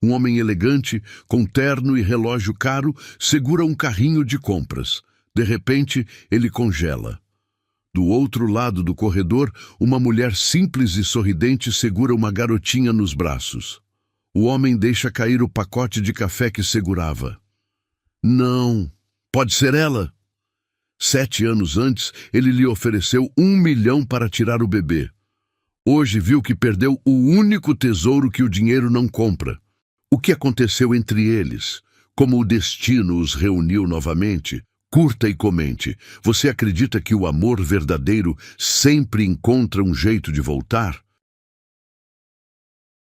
Um homem elegante, com terno e relógio caro, segura um carrinho de compras. De repente, ele congela. Do outro lado do corredor, uma mulher simples e sorridente segura uma garotinha nos braços. O homem deixa cair o pacote de café que segurava. Não, pode ser ela. 7 anos antes, ele lhe ofereceu 1 milhão para tirar o bebê. Hoje viu que perdeu o único tesouro que o dinheiro não compra. O que aconteceu entre eles? Como o destino os reuniu novamente? Curta e comente. Você acredita que o amor verdadeiro sempre encontra um jeito de voltar?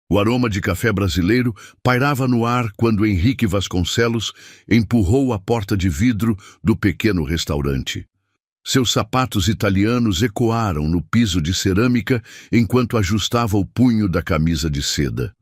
O aroma de café brasileiro pairava no ar quando Henrique Vasconcelos empurrou a porta de vidro do pequeno restaurante. Seus sapatos italianos ecoaram no piso de cerâmica enquanto ajustava o punho da camisa de seda.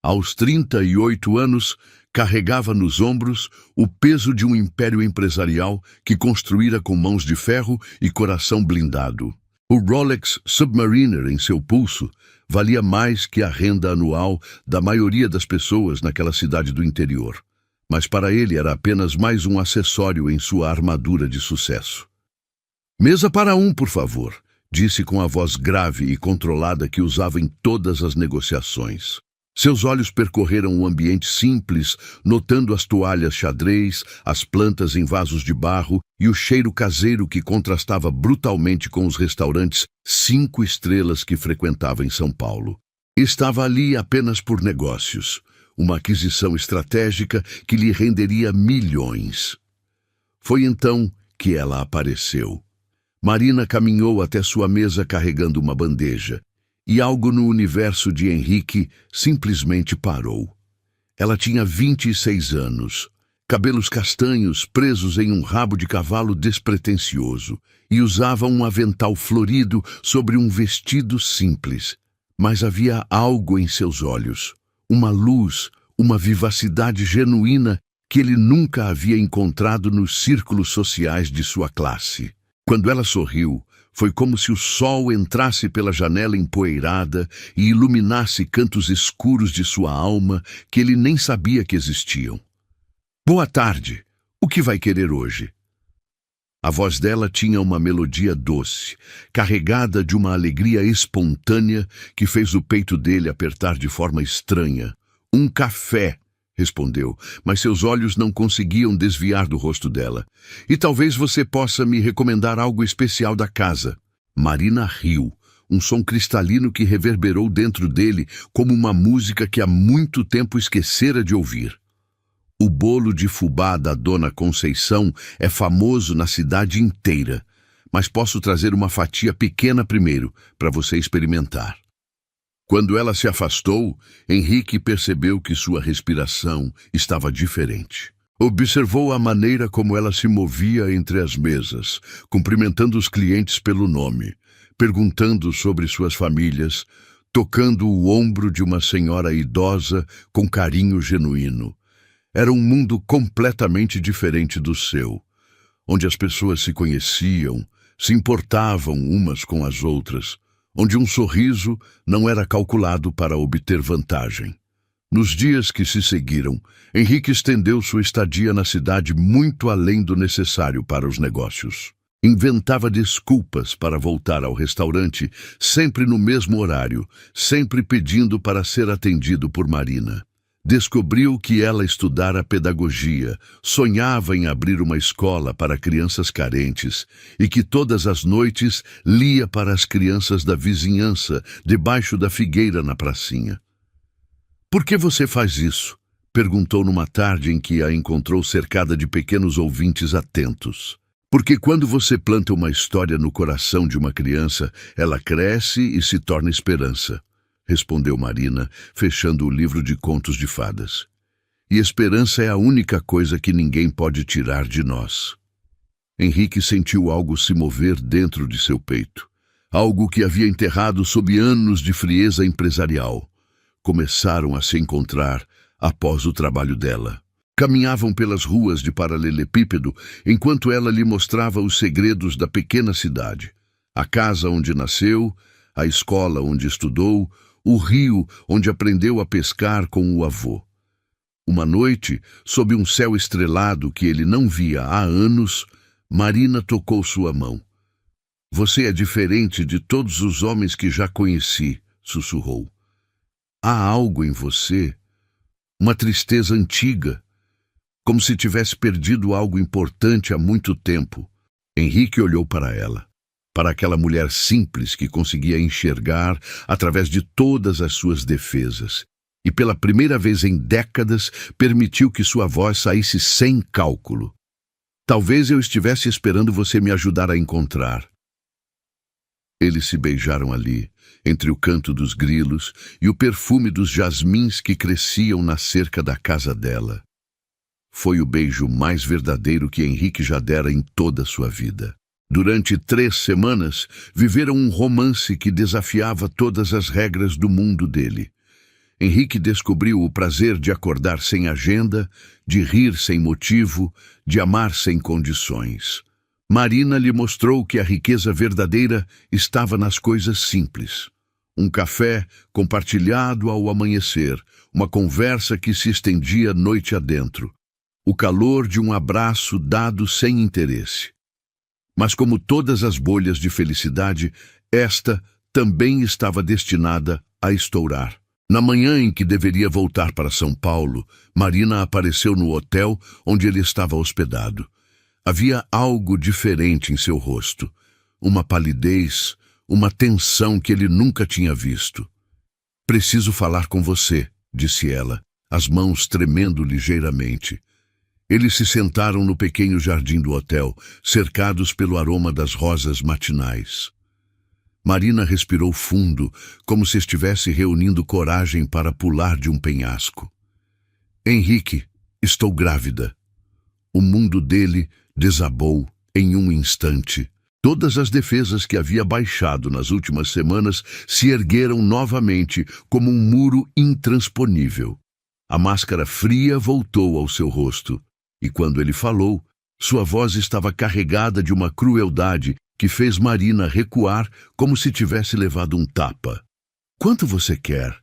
Aos 38 anos, carregava nos ombros o peso de um império empresarial que construíra com mãos de ferro e coração blindado. O Rolex Submariner em seu pulso valia mais que a renda anual da maioria das pessoas naquela cidade do interior. Mas para ele era apenas mais um acessório em sua armadura de sucesso. "Mesa para 1, por favor", disse com a voz grave e controlada que usava em todas as negociações. Seus olhos percorreram o ambiente simples, notando as toalhas xadrez, as plantas em vasos de barro e o cheiro caseiro que contrastava brutalmente com os restaurantes 5 estrelas que frequentava em São Paulo. Estava ali apenas por negócios, uma aquisição estratégica que lhe renderia milhões. Foi então que ela apareceu. Marina caminhou até sua mesa carregando uma bandeja. E algo no universo de Henrique simplesmente parou. Ela tinha 26 anos, cabelos castanhos presos em um rabo de cavalo despretensioso, e usava um avental florido sobre um vestido simples. Mas havia algo em seus olhos, uma luz, uma vivacidade genuína que ele nunca havia encontrado nos círculos sociais de sua classe. Quando ela sorriu, foi como se o sol entrasse pela janela empoeirada e iluminasse cantos escuros de sua alma que ele nem sabia que existiam. "Boa tarde. O que vai querer hoje?" A voz dela tinha uma melodia doce, carregada de uma alegria espontânea que fez o peito dele apertar de forma estranha. "Um café", respondeu, mas seus olhos não conseguiam desviar do rosto dela. "E talvez você possa me recomendar algo especial da casa." Marina riu, um som cristalino que reverberou dentro dele como uma música que há muito tempo esquecera de ouvir. "O bolo de fubá da Dona Conceição é famoso na cidade inteira, mas posso trazer uma fatia pequena primeiro, para você experimentar." Quando ela se afastou, Henrique percebeu que sua respiração estava diferente. Observou a maneira como ela se movia entre as mesas, cumprimentando os clientes pelo nome, perguntando sobre suas famílias, tocando o ombro de uma senhora idosa com carinho genuíno. Era um mundo completamente diferente do seu, onde as pessoas se conheciam, se importavam umas com as outras, onde um sorriso não era calculado para obter vantagem. Nos dias que se seguiram, Henrique estendeu sua estadia na cidade muito além do necessário para os negócios. Inventava desculpas para voltar ao restaurante, sempre no mesmo horário, sempre pedindo para ser atendido por Marina. Descobriu que ela estudara pedagogia, sonhava em abrir uma escola para crianças carentes e que todas as noites lia para as crianças da vizinhança, debaixo da figueira na pracinha. "Por que você faz isso?" perguntou numa tarde em que a encontrou cercada de pequenos ouvintes atentos. "Porque quando você planta uma história no coração de uma criança, ela cresce e se torna esperança", respondeu Marina, fechando o livro de contos de fadas. "E esperança é a única coisa que ninguém pode tirar de nós." Henrique sentiu algo se mover dentro de seu peito, algo que havia enterrado sob anos de frieza empresarial. Começaram a se encontrar após o trabalho dela. Caminhavam pelas ruas de paralelepípedo enquanto ela lhe mostrava os segredos da pequena cidade. A casa onde nasceu, a escola onde estudou, o rio onde aprendeu a pescar com o avô. Uma noite, sob um céu estrelado que ele não via há anos, Marina tocou sua mão. Você é diferente de todos os homens que já conheci, sussurrou. Há algo em você, uma tristeza antiga, como se tivesse perdido algo importante há muito tempo. Henrique olhou para ela, para aquela mulher simples que conseguia enxergar através de todas as suas defesas, e pela primeira vez em décadas permitiu que sua voz saísse sem cálculo. Talvez eu estivesse esperando você me ajudar a encontrar. Eles se beijaram ali, entre o canto dos grilos e o perfume dos jasmins que cresciam na cerca da casa dela. Foi o beijo mais verdadeiro que Henrique já dera em toda a sua vida. Durante 3 semanas, viveram um romance que desafiava todas as regras do mundo dele. Henrique descobriu o prazer de acordar sem agenda, de rir sem motivo, de amar sem condições. Marina lhe mostrou que a riqueza verdadeira estava nas coisas simples. Um café compartilhado ao amanhecer, uma conversa que se estendia noite adentro, o calor de um abraço dado sem interesse. Mas como todas as bolhas de felicidade, esta também estava destinada a estourar. Na manhã em que deveria voltar para São Paulo, Marina apareceu no hotel onde ele estava hospedado. Havia algo diferente em seu rosto, uma palidez, uma tensão que ele nunca tinha visto. Preciso falar com você, disse ela, as mãos tremendo ligeiramente. Eles se sentaram no pequeno jardim do hotel, cercados pelo aroma das rosas matinais. Marina respirou fundo, como se estivesse reunindo coragem para pular de um penhasco. Henrique, estou grávida. O mundo dele desabou em um instante. Todas as defesas que havia baixado nas últimas semanas se ergueram novamente como um muro intransponível. A máscara fria voltou ao seu rosto, e quando ele falou, sua voz estava carregada de uma crueldade que fez Marina recuar como se tivesse levado um tapa. Quanto você quer?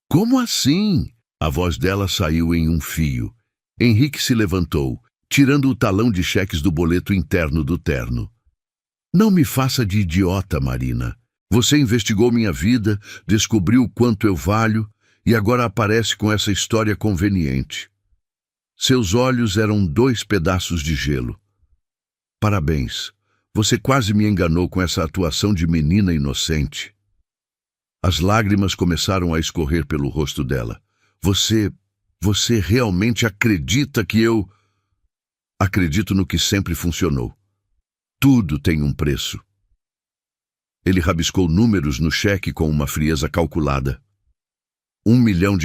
Como assim? A voz dela saiu em um fio. Henrique se levantou, tirando o talão de cheques do boleto interno do terno. Não me faça de idiota, Marina. Você investigou minha vida, descobriu quanto eu valho e agora aparece com essa história conveniente. Seus olhos eram 2 pedaços de gelo. Parabéns. Você quase me enganou com essa atuação de menina inocente. As lágrimas começaram a escorrer pelo rosto dela. Você realmente acredita que eu... Acredito no que sempre funcionou. Tudo tem um preço. Ele rabiscou números no cheque com uma frieza calculada. R$1 milhão.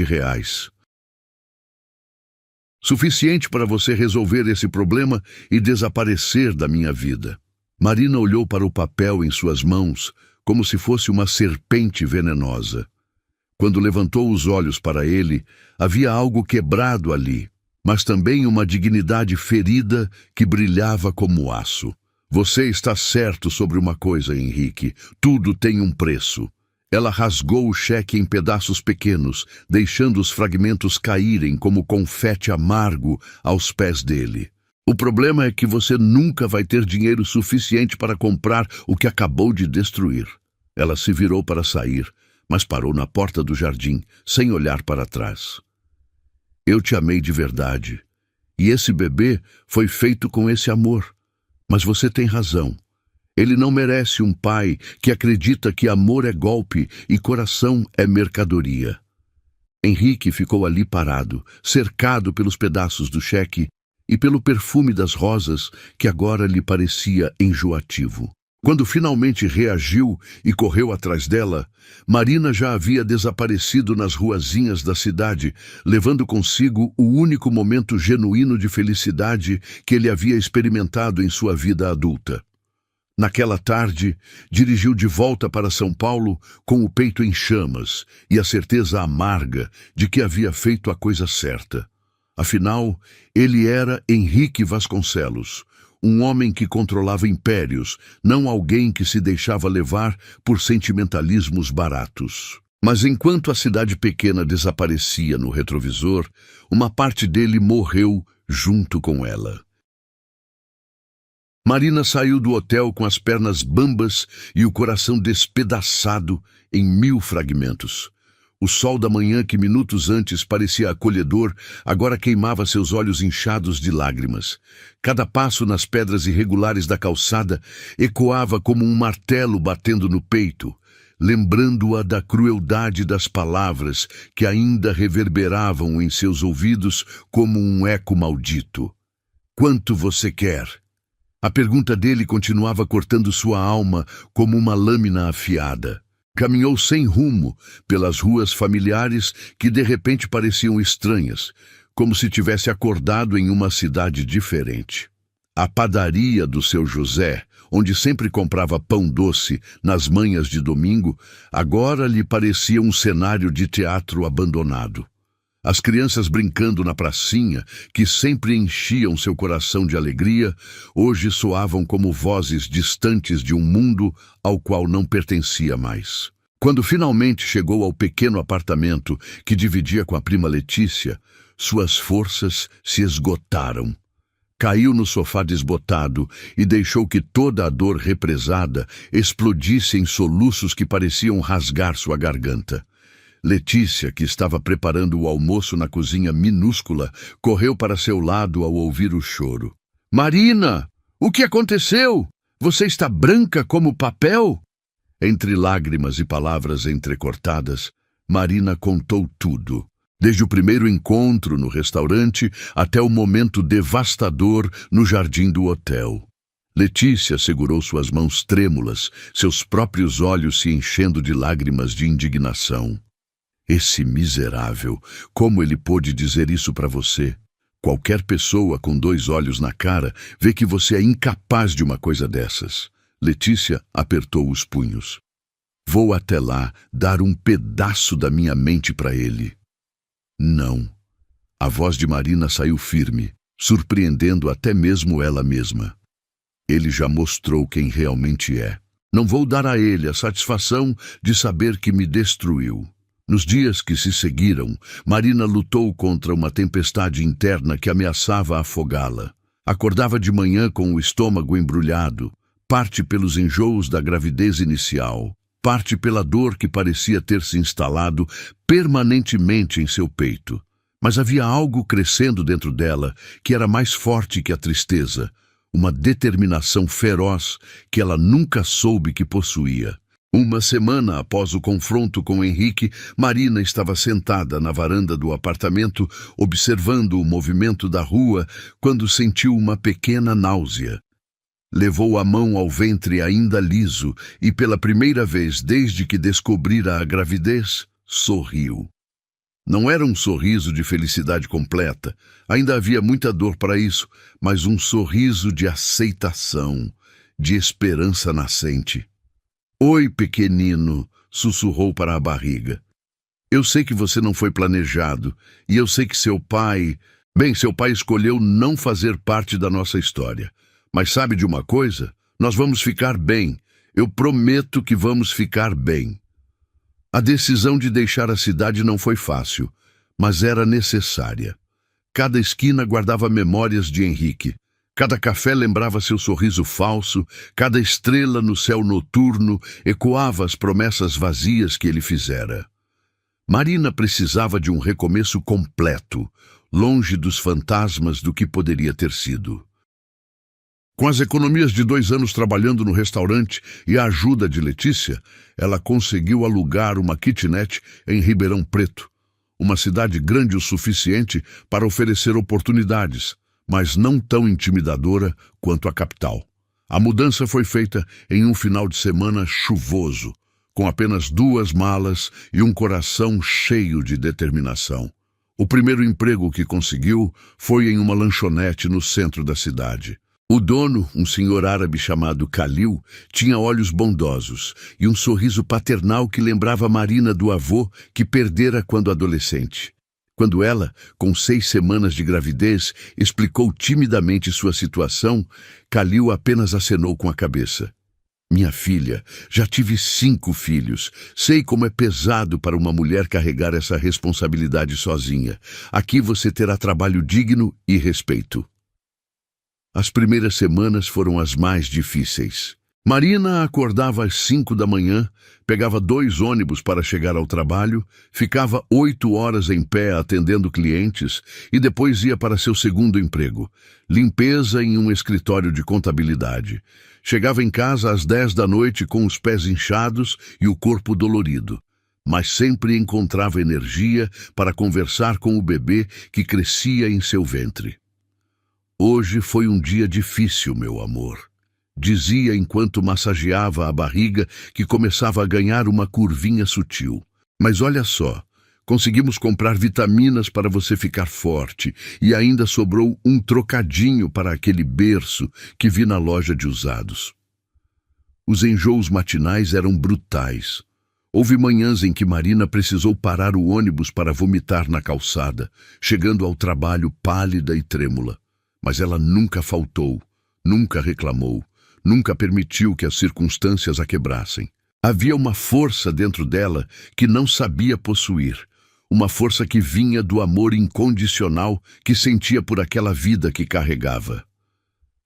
Suficiente para você resolver esse problema e desaparecer da minha vida. Marina olhou para o papel em suas mãos, como se fosse uma serpente venenosa. Quando levantou os olhos para ele, havia algo quebrado ali, mas também uma dignidade ferida que brilhava como aço. Você está certo sobre uma coisa, Henrique. Tudo tem um preço. Ela rasgou o cheque em pedaços pequenos, deixando os fragmentos caírem como confete amargo aos pés dele. O problema é que você nunca vai ter dinheiro suficiente para comprar o que acabou de destruir. Ela se virou para sair, mas parou na porta do jardim, sem olhar para trás. Eu te amei de verdade, e esse bebê foi feito com esse amor. Mas você tem razão. Ele não merece um pai que acredita que amor é golpe e coração é mercadoria. Henrique ficou ali parado, cercado pelos pedaços do cheque e pelo perfume das rosas que agora lhe parecia enjoativo. Quando finalmente reagiu e correu atrás dela, Marina já havia desaparecido nas ruazinhas da cidade, levando consigo o único momento genuíno de felicidade que ele havia experimentado em sua vida adulta. Naquela tarde, dirigiu de volta para São Paulo com o peito em chamas e a certeza amarga de que havia feito a coisa certa. Afinal, ele era Henrique Vasconcelos, um homem que controlava impérios, não alguém que se deixava levar por sentimentalismos baratos. Mas enquanto a cidade pequena desaparecia no retrovisor, uma parte dele morreu junto com ela. Marina saiu do hotel com as pernas bambas e o coração despedaçado em 1000 fragmentos. O sol da manhã, que minutos antes parecia acolhedor, agora queimava seus olhos inchados de lágrimas. Cada passo nas pedras irregulares da calçada ecoava como um martelo batendo no peito, lembrando-a da crueldade das palavras que ainda reverberavam em seus ouvidos como um eco maldito. "Quanto você quer?" A pergunta dele continuava cortando sua alma como uma lâmina afiada. Caminhou sem rumo pelas ruas familiares que de repente pareciam estranhas, como se tivesse acordado em uma cidade diferente. A padaria do seu José, onde sempre comprava pão doce nas manhãs de domingo, agora lhe parecia um cenário de teatro abandonado. As crianças brincando na pracinha, que sempre enchiam seu coração de alegria, hoje soavam como vozes distantes de um mundo ao qual não pertencia mais. Quando finalmente chegou ao pequeno apartamento que dividia com a prima Letícia, suas forças se esgotaram. Caiu no sofá desbotado e deixou que toda a dor represada explodisse em soluços que pareciam rasgar sua garganta. Letícia, que estava preparando o almoço na cozinha minúscula, correu para seu lado ao ouvir o choro. "Marina, o que aconteceu? Você está branca como papel?" Entre lágrimas e palavras entrecortadas, Marina contou tudo, desde o primeiro encontro no restaurante até o momento devastador no jardim do hotel. Letícia segurou suas mãos trêmulas, seus próprios olhos se enchendo de lágrimas de indignação. "Esse miserável, como ele pôde dizer isso para você? Qualquer pessoa com 2 olhos na cara vê que você é incapaz de uma coisa dessas." Letícia apertou os punhos. "Vou até lá dar um pedaço da minha mente para ele." "Não." A voz de Marina saiu firme, surpreendendo até mesmo ela mesma. "Ele já mostrou quem realmente é. Não vou dar a ele a satisfação de saber que me destruiu." Nos dias que se seguiram, Marina lutou contra uma tempestade interna que ameaçava afogá-la. Acordava de manhã com o estômago embrulhado, parte pelos enjoos da gravidez inicial, parte pela dor que parecia ter se instalado permanentemente em seu peito. Mas havia algo crescendo dentro dela que era mais forte que a tristeza, uma determinação feroz que ela nunca soube que possuía. Uma semana após o confronto com Henrique, Marina estava sentada na varanda do apartamento, observando o movimento da rua, quando sentiu uma pequena náusea. Levou a mão ao ventre ainda liso e, pela primeira vez desde que descobrira a gravidez, sorriu. Não era um sorriso de felicidade completa, ainda havia muita dor para isso, mas um sorriso de aceitação, de esperança nascente. "Oi, pequenino", sussurrou para a barriga. "Eu sei que você não foi planejado, e eu sei que seu pai escolheu não fazer parte da nossa história. Mas sabe de uma coisa? Nós vamos ficar bem. Eu prometo que vamos ficar bem." A decisão de deixar a cidade não foi fácil, mas era necessária. Cada esquina guardava memórias de Henrique. Cada café lembrava seu sorriso falso, cada estrela no céu noturno ecoava as promessas vazias que ele fizera. Marina precisava de um recomeço completo, longe dos fantasmas do que poderia ter sido. Com as economias de 2 anos trabalhando no restaurante e a ajuda de Letícia, ela conseguiu alugar uma kitnet em Ribeirão Preto, uma cidade grande o suficiente para oferecer oportunidades, mas não tão intimidadora quanto a capital. A mudança foi feita em um final de semana chuvoso, com apenas 2 malas e um coração cheio de determinação. O primeiro emprego que conseguiu foi em uma lanchonete no centro da cidade. O dono, um senhor árabe chamado Khalil, tinha olhos bondosos e um sorriso paternal que lembrava Marina do avô que perdera quando adolescente. Quando ela, com 6 semanas de gravidez, explicou timidamente sua situação, Khalil apenas acenou com a cabeça. Minha filha, já tive 5 filhos. Sei como é pesado para uma mulher carregar essa responsabilidade sozinha. Aqui você terá trabalho digno e respeito. As primeiras semanas foram as mais difíceis. Marina acordava às 5 da manhã, pegava 2 ônibus para chegar ao trabalho, ficava 8 horas em pé atendendo clientes e depois ia para seu segundo emprego, limpeza em um escritório de contabilidade. Chegava em casa às 10 da noite com os pés inchados e o corpo dolorido, mas sempre encontrava energia para conversar com o bebê que crescia em seu ventre. Hoje foi um dia difícil, meu amor. Dizia enquanto massageava a barriga que começava a ganhar uma curvinha sutil. Mas olha só, conseguimos comprar vitaminas para você ficar forte e ainda sobrou um trocadinho para aquele berço que vi na loja de usados. Os enjoos matinais eram brutais. Houve manhãs em que Marina precisou parar o ônibus para vomitar na calçada, chegando ao trabalho pálida e trêmula. Mas ela nunca faltou, nunca reclamou. Nunca permitiu que as circunstâncias a quebrassem. Havia uma força dentro dela que não sabia possuir. Uma força que vinha do amor incondicional que sentia por aquela vida que carregava.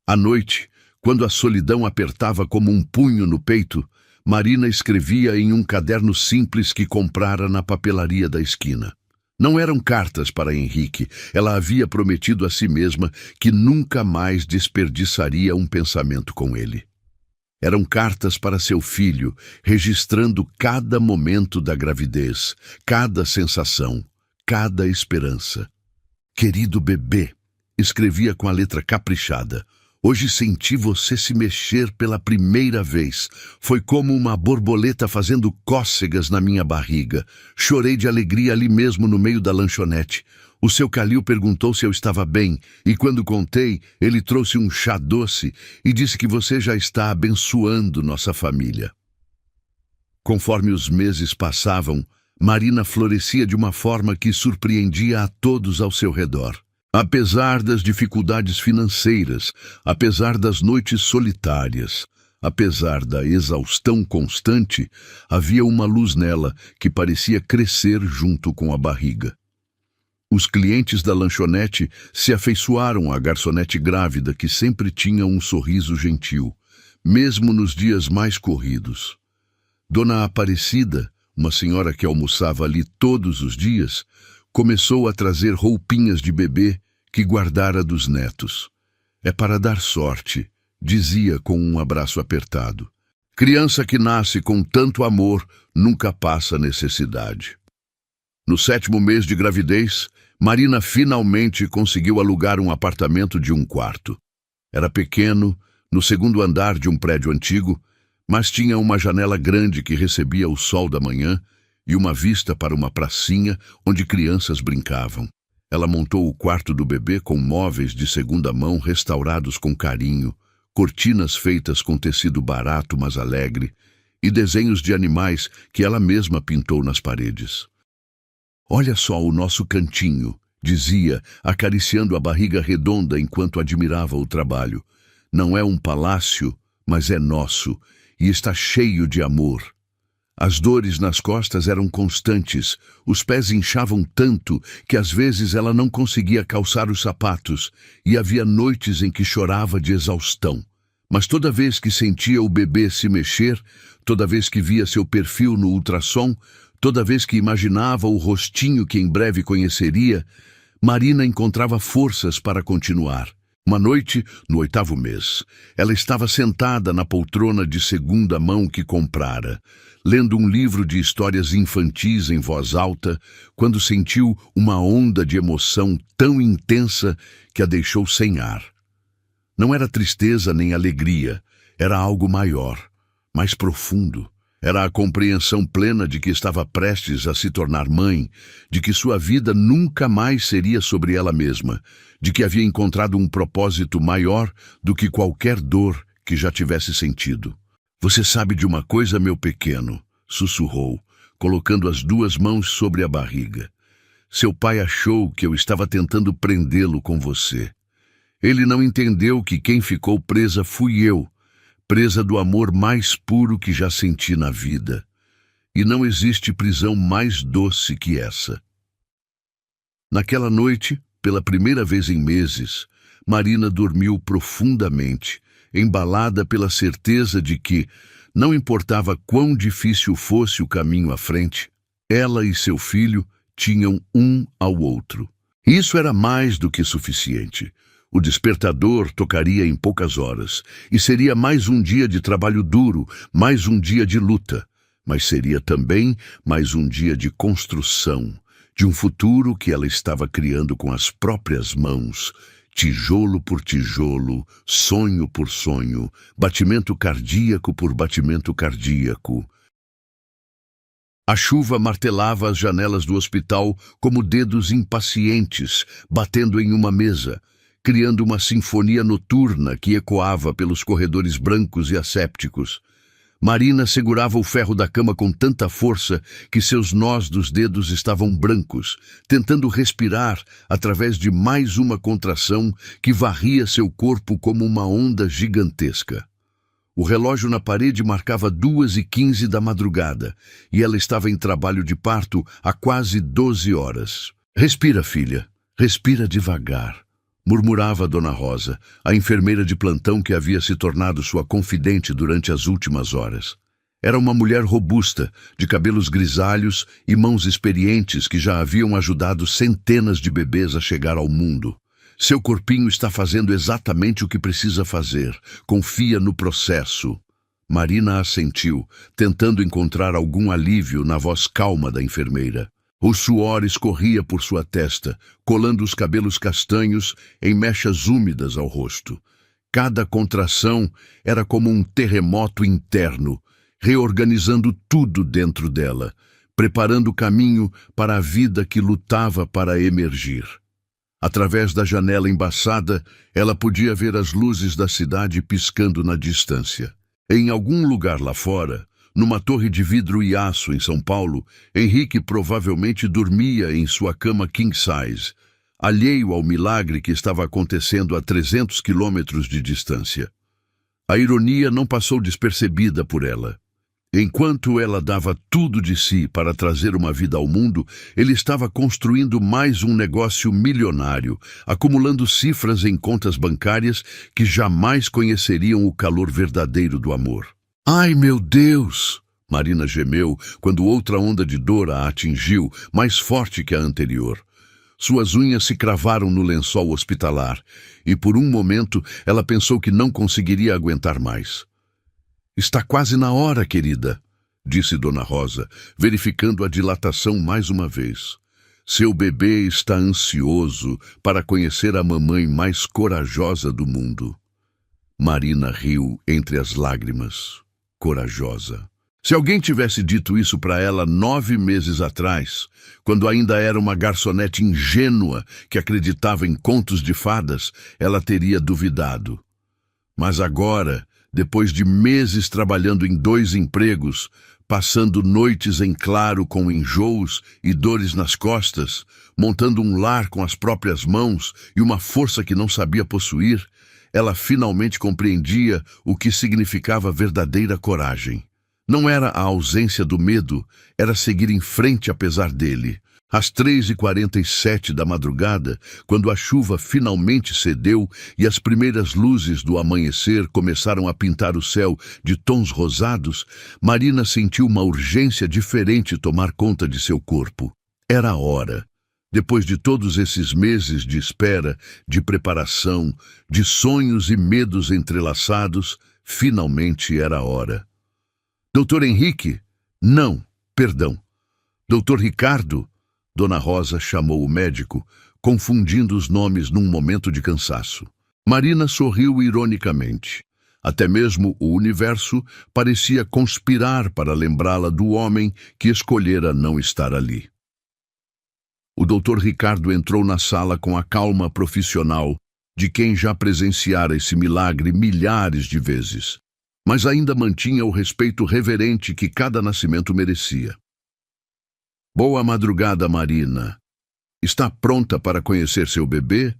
À noite, quando a solidão apertava como um punho no peito, Marina escrevia em um caderno simples que comprara na papelaria da esquina. Não eram cartas para Henrique. Ela havia prometido a si mesma que nunca mais desperdiçaria um pensamento com ele. Eram cartas para seu filho, registrando cada momento da gravidez, cada sensação, cada esperança. Querido bebê, escrevia com a letra caprichada. Hoje senti você se mexer pela primeira vez. Foi como uma borboleta fazendo cócegas na minha barriga. Chorei de alegria ali mesmo no meio da lanchonete. O seu Calil perguntou se eu estava bem, e quando contei, ele trouxe um chá doce e disse que você já está abençoando nossa família. Conforme os meses passavam, Marina florescia de uma forma que surpreendia a todos ao seu redor. Apesar das dificuldades financeiras, apesar das noites solitárias, apesar da exaustão constante, havia uma luz nela que parecia crescer junto com a barriga. Os clientes da lanchonete se afeiçoaram à garçonete grávida que sempre tinha um sorriso gentil, mesmo nos dias mais corridos. Dona Aparecida, uma senhora que almoçava ali todos os dias, começou a trazer roupinhas de bebê que guardara dos netos. É para dar sorte, dizia com um abraço apertado. Criança que nasce com tanto amor nunca passa necessidade. No 7º mês de gravidez, Marina finalmente conseguiu alugar um apartamento de 1 quarto. Era pequeno, no 2º andar de um prédio antigo, mas tinha uma janela grande que recebia o sol da manhã e uma vista para uma pracinha onde crianças brincavam. Ela montou o quarto do bebê com móveis de segunda mão restaurados com carinho, cortinas feitas com tecido barato mas alegre e desenhos de animais que ela mesma pintou nas paredes. Olha só o nosso cantinho, dizia, acariciando a barriga redonda enquanto admirava o trabalho. Não é um palácio, mas é nosso e está cheio de amor. As dores nas costas eram constantes, os pés inchavam tanto que às vezes ela não conseguia calçar os sapatos e havia noites em que chorava de exaustão. Mas toda vez que sentia o bebê se mexer, toda vez que via seu perfil no ultrassom, toda vez que imaginava o rostinho que em breve conheceria, Marina encontrava forças para continuar. Uma noite, no 8º mês, ela estava sentada na poltrona de segunda mão que comprara, lendo um livro de histórias infantis em voz alta, quando sentiu uma onda de emoção tão intensa que a deixou sem ar. Não era tristeza nem alegria, era algo maior, mais profundo. Era a compreensão plena de que estava prestes a se tornar mãe, de que sua vida nunca mais seria sobre ela mesma, de que havia encontrado um propósito maior do que qualquer dor que já tivesse sentido. Você sabe de uma coisa, meu pequeno, sussurrou, colocando as 2 mãos sobre a barriga. Seu pai achou que eu estava tentando prendê-lo com você. Ele não entendeu que quem ficou presa fui eu. presa do amor mais puro que já senti na vida. E não existe prisão mais doce que essa. Naquela noite, pela primeira vez em meses, Marina dormiu profundamente, embalada pela certeza de que, não importava quão difícil fosse o caminho à frente, ela e seu filho tinham um ao outro. Isso era mais do que suficiente. O despertador tocaria em poucas horas, e seria mais um dia de trabalho duro, mais um dia de luta, mas seria também mais um dia de construção, de um futuro que ela estava criando com as próprias mãos, tijolo por tijolo, sonho por sonho, batimento cardíaco por batimento cardíaco. A chuva martelava as janelas do hospital como dedos impacientes, batendo em uma mesa, criando uma sinfonia noturna que ecoava pelos corredores brancos e assépticos. Marina segurava o ferro da cama com tanta força que seus nós dos dedos estavam brancos, tentando respirar através de mais uma contração que varria seu corpo como uma onda gigantesca. O relógio na parede marcava 2h15 da madrugada, e ela estava em trabalho de parto há quase 12 horas. "Respira, filha, respira devagar", murmurava Dona Rosa, a enfermeira de plantão que havia se tornado sua confidente durante as últimas horas. Era uma mulher robusta, de cabelos grisalhos e mãos experientes que já haviam ajudado centenas de bebês a chegar ao mundo. "Seu corpinho está fazendo exatamente o que precisa fazer. Confia no processo." Marina assentiu, tentando encontrar algum alívio na voz calma da enfermeira. O suor escorria por sua testa, colando os cabelos castanhos em mechas úmidas ao rosto. Cada contração era como um terremoto interno, reorganizando tudo dentro dela, preparando o caminho para a vida que lutava para emergir. Através da janela embaçada, ela podia ver as luzes da cidade piscando na distância. Em algum lugar lá fora, numa torre de vidro e aço em São Paulo, Henrique provavelmente dormia em sua cama king size, alheio ao milagre que estava acontecendo a 300 quilômetros de distância. A ironia não passou despercebida por ela. Enquanto ela dava tudo de si para trazer uma vida ao mundo, ele estava construindo mais um negócio milionário, acumulando cifras em contas bancárias que jamais conheceriam o calor verdadeiro do amor. "Ai, meu Deus!" Marina gemeu quando outra onda de dor a atingiu, mais forte que a anterior. Suas unhas se cravaram no lençol hospitalar, e por um momento ela pensou que não conseguiria aguentar mais. "Está quase na hora, querida", disse Dona Rosa, verificando a dilatação mais uma vez. "Seu bebê está ansioso para conhecer a mamãe mais corajosa do mundo." Marina riu entre as lágrimas. Corajosa. Se alguém tivesse dito isso para ela 9 meses atrás, quando ainda era uma garçonete ingênua que acreditava em contos de fadas, ela teria duvidado. Mas agora, depois de meses trabalhando em 2 empregos, passando noites em claro com enjoos e dores nas costas, montando um lar com as próprias mãos e uma força que não sabia possuir, ela finalmente compreendia o que significava verdadeira coragem. Não era a ausência do medo, era seguir em frente apesar dele. Às 3h47 da madrugada, quando a chuva finalmente cedeu e as primeiras luzes do amanhecer começaram a pintar o céu de tons rosados, Marina sentiu uma urgência diferente tomar conta de seu corpo. Era a hora. Depois de todos esses meses de espera, de preparação, de sonhos e medos entrelaçados, finalmente era a hora. "Doutor Henrique?" "Não, perdão. Doutor Ricardo?" Dona Rosa chamou o médico, confundindo os nomes num momento de cansaço. Marina sorriu ironicamente. Até mesmo o universo parecia conspirar para lembrá-la do homem que escolhera não estar ali. O Dr. Ricardo entrou na sala com a calma profissional de quem já presenciara esse milagre milhares de vezes, mas ainda mantinha o respeito reverente que cada nascimento merecia. "Boa madrugada, Marina. Está pronta para conhecer seu bebê?"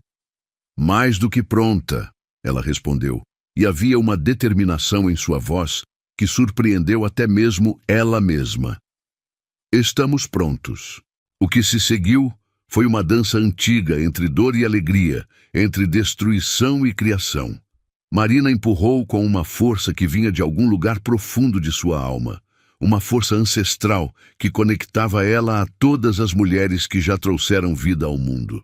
"Mais do que pronta", ela respondeu, e havia uma determinação em sua voz que surpreendeu até mesmo ela mesma. Estamos prontos. O que se seguiu foi uma dança antiga entre dor e alegria, entre destruição e criação. Marina empurrou com uma força que vinha de algum lugar profundo de sua alma, uma força ancestral que conectava ela a todas as mulheres que já trouxeram vida ao mundo.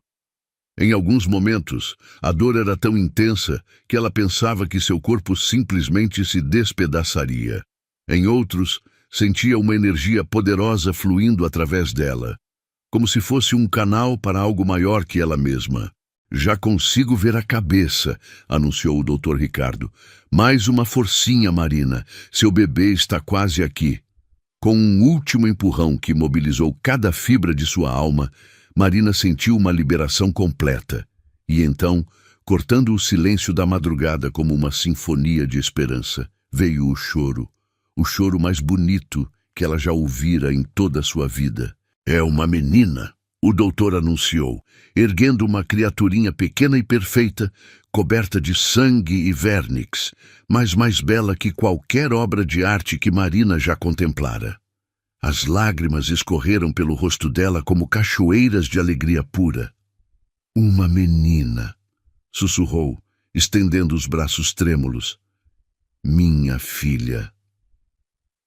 Em alguns momentos, a dor era tão intensa que ela pensava que seu corpo simplesmente se despedaçaria. Em outros, sentia uma energia poderosa fluindo através dela, como se fosse um canal para algo maior que ela mesma. Já consigo ver a cabeça, anunciou o Dr. Ricardo. Mais uma forcinha, Marina. Seu bebê está quase aqui. Com um último empurrão que mobilizou cada fibra de sua alma, Marina sentiu uma liberação completa. E então, cortando o silêncio da madrugada como uma sinfonia de esperança, veio o choro mais bonito que ela já ouvira em toda a sua vida. É uma menina, o doutor anunciou, erguendo uma criaturinha pequena e perfeita, coberta de sangue e vernix, mas mais bela que qualquer obra de arte que Marina já contemplara. As lágrimas escorreram pelo rosto dela como cachoeiras de alegria pura. Uma menina, sussurrou, estendendo os braços trêmulos. Minha filha.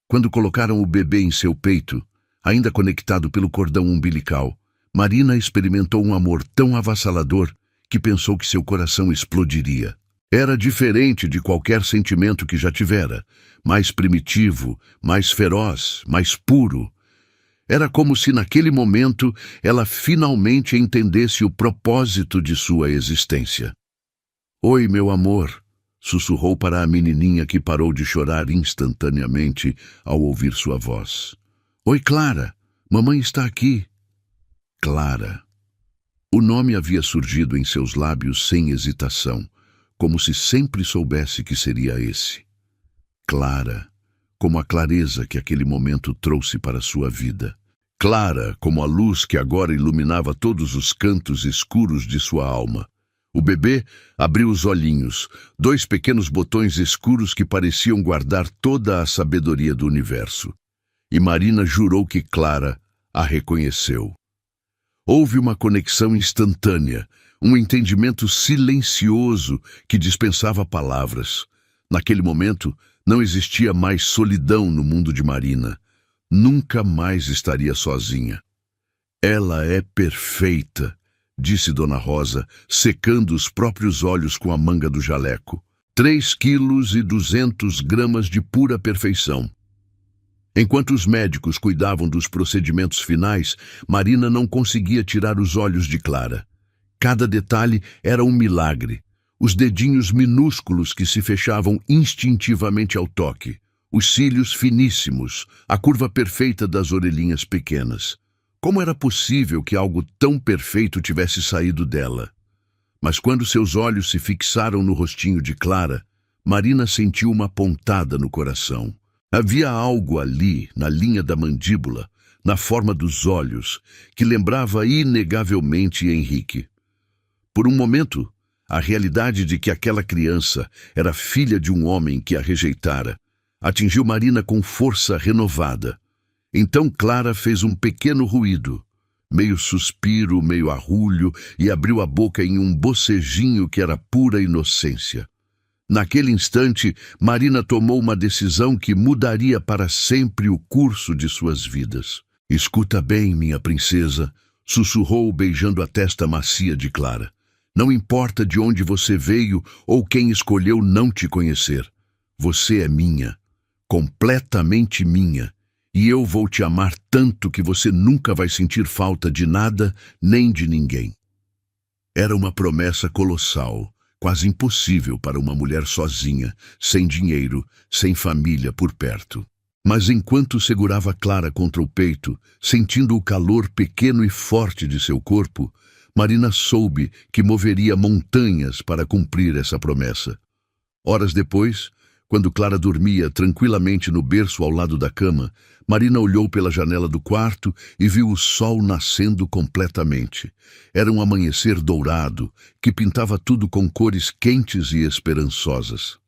Quando colocaram o bebê em seu peito, ainda conectado pelo cordão umbilical, Marina experimentou um amor tão avassalador que pensou que seu coração explodiria. Era diferente de qualquer sentimento que já tivera, mais primitivo, mais feroz, mais puro. Era como se naquele momento ela finalmente entendesse o propósito de sua existência. Oi, meu amor, sussurrou para a menininha que parou de chorar instantaneamente ao ouvir sua voz. Oi, Clara, mamãe está aqui. Clara. O nome havia surgido em seus lábios sem hesitação, como se sempre soubesse que seria esse. Clara, como a clareza que aquele momento trouxe para sua vida. Clara, como a luz que agora iluminava todos os cantos escuros de sua alma. O bebê abriu os olhinhos, dois pequenos botões escuros que pareciam guardar toda a sabedoria do universo. E Marina jurou que Clara a reconheceu. Houve uma conexão instantânea, um entendimento silencioso que dispensava palavras. Naquele momento, não existia mais solidão no mundo de Marina. Nunca mais estaria sozinha. Ela é perfeita, disse Dona Rosa, secando os próprios olhos com a manga do jaleco. 3,2 quilos de pura perfeição. Enquanto os médicos cuidavam dos procedimentos finais, Marina não conseguia tirar os olhos de Clara. Cada detalhe era um milagre. Os dedinhos minúsculos que se fechavam instintivamente ao toque, os cílios finíssimos, a curva perfeita das orelhinhas pequenas. Como era possível que algo tão perfeito tivesse saído dela? Mas quando seus olhos se fixaram no rostinho de Clara, Marina sentiu uma pontada no coração. Havia algo ali, na linha da mandíbula, na forma dos olhos, que lembrava inegavelmente Henrique. Por um momento, a realidade de que aquela criança era filha de um homem que a rejeitara atingiu Marina com força renovada. Então Clara fez um pequeno ruído, meio suspiro, meio arrulho, e abriu a boca em um bocejinho que era pura inocência. Naquele instante, Marina tomou uma decisão que mudaria para sempre o curso de suas vidas. Escuta bem, minha princesa, sussurrou beijando a testa macia de Clara. Não importa de onde você veio ou quem escolheu não te conhecer. Você é minha, completamente minha, e eu vou te amar tanto que você nunca vai sentir falta de nada nem de ninguém. Era uma promessa colossal, quase impossível para uma mulher sozinha, sem dinheiro, sem família por perto. Mas enquanto segurava Clara contra o peito, sentindo o calor pequeno e forte de seu corpo, Marina soube que moveria montanhas para cumprir essa promessa. Horas depois, quando Clara dormia tranquilamente no berço ao lado da cama, Marina olhou pela janela do quarto e viu o sol nascendo completamente. Era um amanhecer dourado que pintava tudo com cores quentes e esperançosas.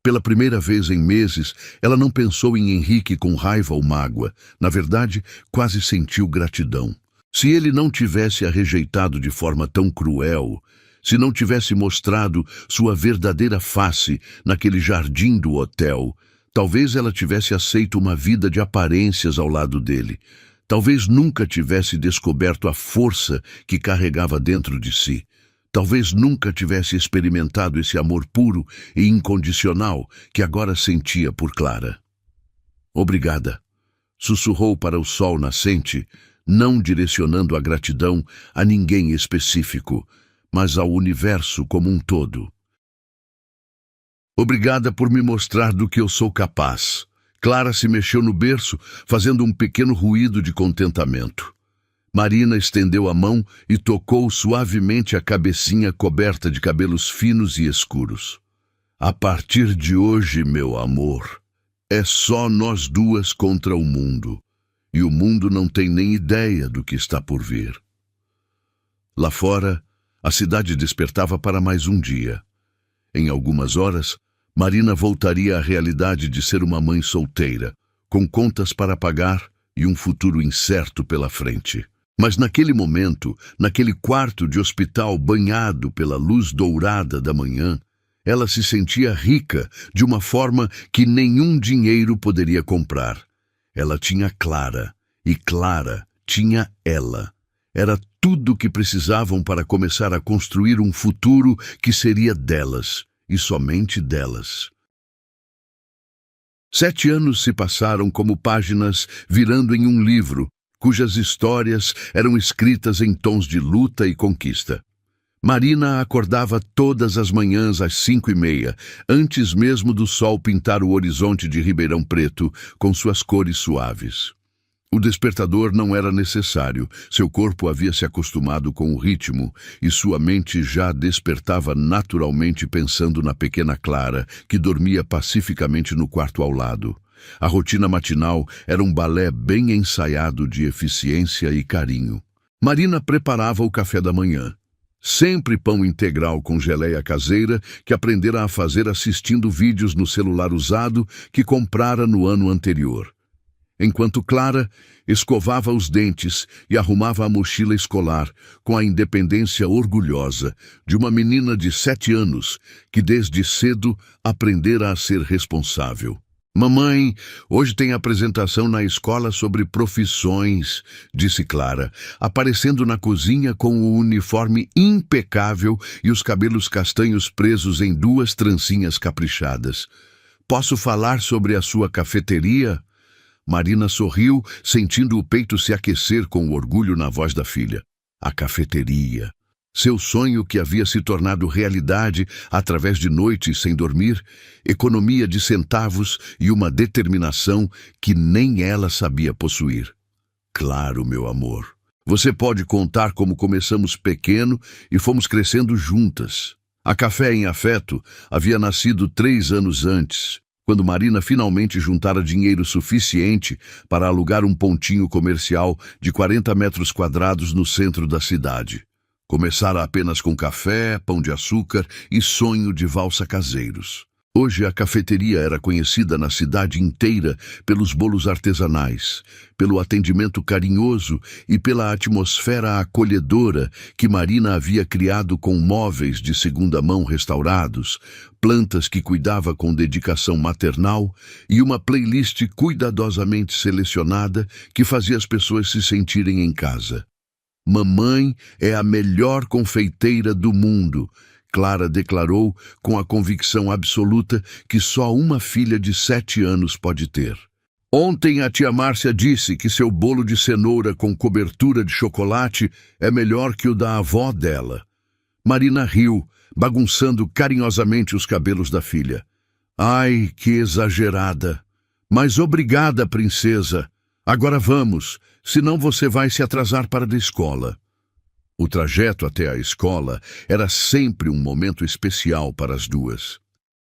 Pela primeira vez em meses, ela não pensou em Henrique com raiva ou mágoa. Na verdade, quase sentiu gratidão. Se ele não tivesse a rejeitado de forma tão cruel, se não tivesse mostrado sua verdadeira face naquele jardim do hotel, talvez ela tivesse aceito uma vida de aparências ao lado dele. Talvez nunca tivesse descoberto a força que carregava dentro de si. Talvez nunca tivesse experimentado esse amor puro e incondicional que agora sentia por Clara. Obrigada, sussurrou para o sol nascente, não direcionando a gratidão a ninguém específico, mas ao universo como um todo. Obrigada por me mostrar do que eu sou capaz. Clara se mexeu no berço, fazendo um pequeno ruído de contentamento. Marina estendeu a mão e tocou suavemente a cabecinha coberta de cabelos finos e escuros. A partir de hoje, meu amor, é só nós duas contra o mundo. E o mundo não tem nem ideia do que está por vir. Lá fora, a cidade despertava para mais um dia. Em algumas horas, Marina voltaria à realidade de ser uma mãe solteira, com contas para pagar e um futuro incerto pela frente. Mas naquele momento, naquele quarto de hospital banhado pela luz dourada da manhã, ela se sentia rica de uma forma que nenhum dinheiro poderia comprar. Ela tinha Clara, e Clara tinha ela. Era tudo o que precisavam para começar a construir um futuro que seria delas, e somente delas. 7 anos se passaram como páginas virando em um livro, cujas histórias eram escritas em tons de luta e conquista. Marina acordava todas as manhãs às 5h30, antes mesmo do sol pintar o horizonte de Ribeirão Preto com suas cores suaves. O despertador não era necessário, seu corpo havia se acostumado com o ritmo e sua mente já despertava naturalmente pensando na pequena Clara, que dormia pacificamente no quarto ao lado. A rotina matinal era um balé bem ensaiado de eficiência e carinho. Marina preparava o café da manhã. Sempre pão integral com geleia caseira que aprendera a fazer assistindo vídeos no celular usado que comprara no ano anterior. Enquanto Clara escovava os dentes e arrumava a mochila escolar com a independência orgulhosa de uma menina de 7 anos que desde cedo aprendera a ser responsável. Mamãe, hoje tem apresentação na escola sobre profissões, disse Clara, aparecendo na cozinha com o uniforme impecável e os cabelos castanhos presos em 2 trancinhas caprichadas. Posso falar sobre a sua cafeteria? Marina sorriu, sentindo o peito se aquecer com o orgulho na voz da filha. A cafeteria. Seu sonho que havia se tornado realidade através de noites sem dormir, economia de centavos e uma determinação que nem ela sabia possuir. Claro, meu amor. Você pode contar como começamos pequeno e fomos crescendo juntas. A Café em Afeto havia nascido 3 anos antes, quando Marina finalmente juntara dinheiro suficiente para alugar um pontinho comercial de 40 metros quadrados no centro da cidade. Começara apenas com café, pão de açúcar e sonho de valsa caseiros. Hoje a cafeteria era conhecida na cidade inteira pelos bolos artesanais, pelo atendimento carinhoso e pela atmosfera acolhedora que Marina havia criado com móveis de segunda mão restaurados, plantas que cuidava com dedicação maternal e uma playlist cuidadosamente selecionada que fazia as pessoas se sentirem em casa. Mamãe é a melhor confeiteira do mundo, Clara declarou com a convicção absoluta que só uma filha de 7 anos pode ter. Ontem a tia Márcia disse que seu bolo de cenoura com cobertura de chocolate é melhor que o da avó dela. Marina riu, bagunçando carinhosamente os cabelos da filha. Ai, que exagerada! Mas obrigada, princesa. Agora vamos, senão você vai se atrasar para a escola. O trajeto até a escola era sempre um momento especial para as duas.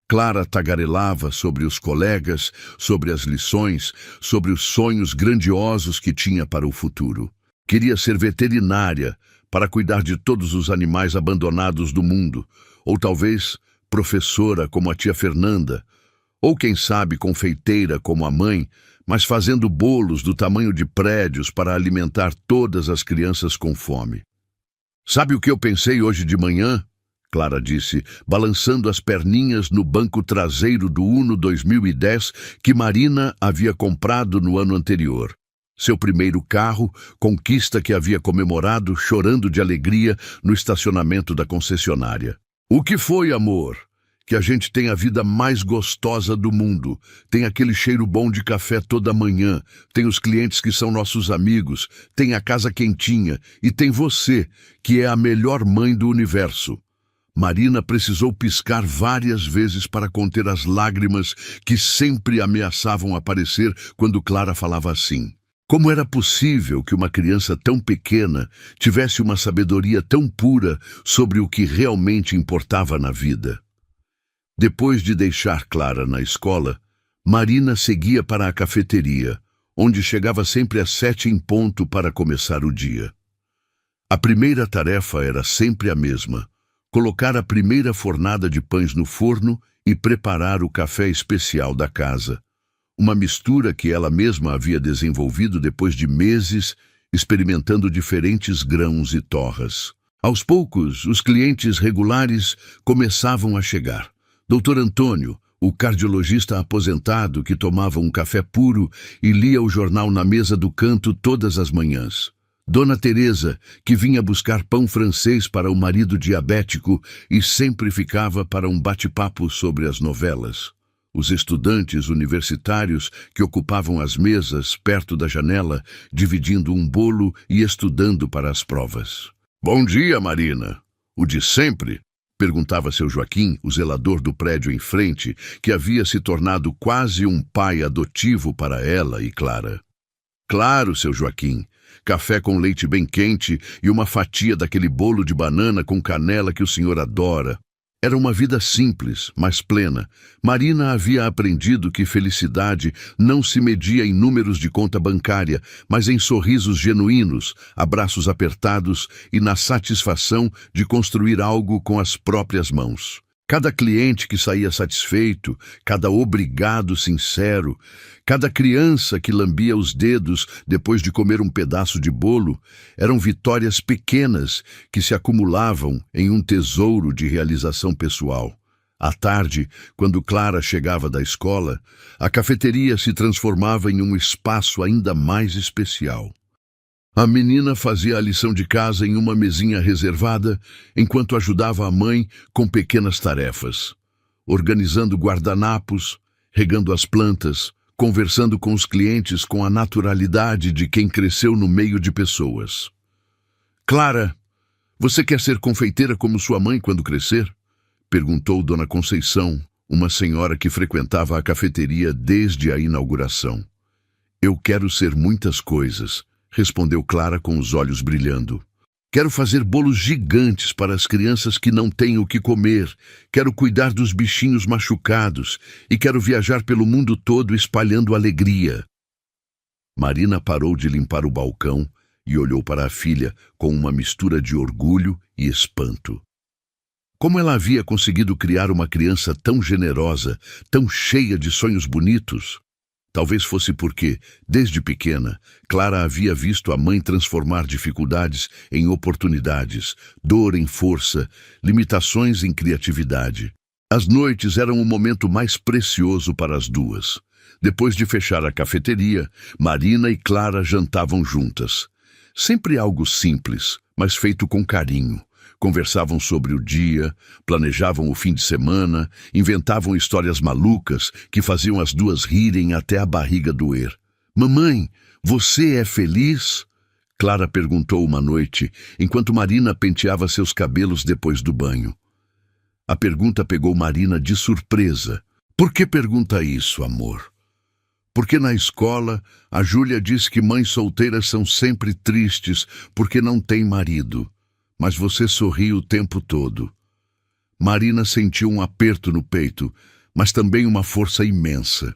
Clara tagarelava sobre os colegas, sobre as lições, sobre os sonhos grandiosos que tinha para o futuro. Queria ser veterinária para cuidar de todos os animais abandonados do mundo, ou talvez professora como a tia Fernanda, Ou quem sabe confeiteira como a mãe, mas fazendo bolos do tamanho de prédios para alimentar todas as crianças com fome. Sabe o que eu pensei hoje de manhã? Clara disse, balançando as perninhas no banco traseiro do Uno 2010 que Marina havia comprado no ano anterior. Seu primeiro carro, conquista que havia comemorado, chorando de alegria no estacionamento da concessionária. O que foi, amor? Que a gente tem a vida mais gostosa do mundo, tem aquele cheiro bom de café toda manhã, tem os clientes que são nossos amigos, tem a casa quentinha e tem você, que é a melhor mãe do universo. Marina precisou piscar várias vezes para conter as lágrimas que sempre ameaçavam aparecer quando Clara falava assim. Como era possível que uma criança tão pequena tivesse uma sabedoria tão pura sobre o que realmente importava na vida? Depois de deixar Clara na escola, Marina seguia para a cafeteria, onde chegava sempre às 7 em ponto para começar o dia. A primeira tarefa era sempre a mesma: colocar a primeira fornada de pães no forno e preparar o café especial da casa. Uma mistura que ela mesma havia desenvolvido depois de meses experimentando diferentes grãos e torras. Aos poucos, os clientes regulares começavam a chegar. Dr. Antônio, o cardiologista aposentado que tomava um café puro e lia o jornal na mesa do canto todas as manhãs. Dona Teresa, que vinha buscar pão francês para o marido diabético e sempre ficava para um bate-papo sobre as novelas. Os estudantes universitários que ocupavam as mesas perto da janela, dividindo um bolo e estudando para as provas. Bom dia, Marina. O de sempre? Perguntava seu Joaquim, o zelador do prédio em frente, que havia se tornado quase um pai adotivo para ela e Clara. Claro, seu Joaquim. Café com leite bem quente e uma fatia daquele bolo de banana com canela que o senhor adora. Era uma vida simples, mas plena. Marina havia aprendido que felicidade não se media em números de conta bancária, mas em sorrisos genuínos, abraços apertados e na satisfação de construir algo com as próprias mãos. Cada cliente que saía satisfeito, cada obrigado sincero, cada criança que lambia os dedos depois de comer um pedaço de bolo, eram vitórias pequenas que se acumulavam em um tesouro de realização pessoal. À tarde, quando Clara chegava da escola, a cafeteria se transformava em um espaço ainda mais especial. A menina fazia a lição de casa em uma mesinha reservada, enquanto ajudava a mãe com pequenas tarefas, organizando guardanapos, regando as plantas, conversando com os clientes com a naturalidade de quem cresceu no meio de pessoas. Clara, você quer ser confeiteira como sua mãe quando crescer? Perguntou Dona Conceição, uma senhora que frequentava a cafeteria desde a inauguração. Eu quero ser muitas coisas, respondeu Clara com os olhos brilhando. Quero fazer bolos gigantes para as crianças que não têm o que comer, quero cuidar dos bichinhos machucados e quero viajar pelo mundo todo espalhando alegria. Marina parou de limpar o balcão e olhou para a filha com uma mistura de orgulho e espanto. Como ela havia conseguido criar uma criança tão generosa, tão cheia de sonhos bonitos? Talvez fosse porque, desde pequena, Clara havia visto a mãe transformar dificuldades em oportunidades, dor em força, limitações em criatividade. As noites eram o momento mais precioso para as duas. Depois de fechar a cafeteria, Marina e Clara jantavam juntas. Sempre algo simples, mas feito com carinho. Conversavam sobre o dia, planejavam o fim de semana, inventavam histórias malucas que faziam as duas rirem até a barriga doer. Mamãe, você é feliz? Clara perguntou uma noite, enquanto Marina penteava seus cabelos depois do banho. A pergunta pegou Marina de surpresa. Por que pergunta isso, amor? Porque na escola, a Júlia diz que mães solteiras são sempre tristes porque não têm marido. Mas você sorri o tempo todo. Marina sentiu um aperto no peito, mas também uma força imensa.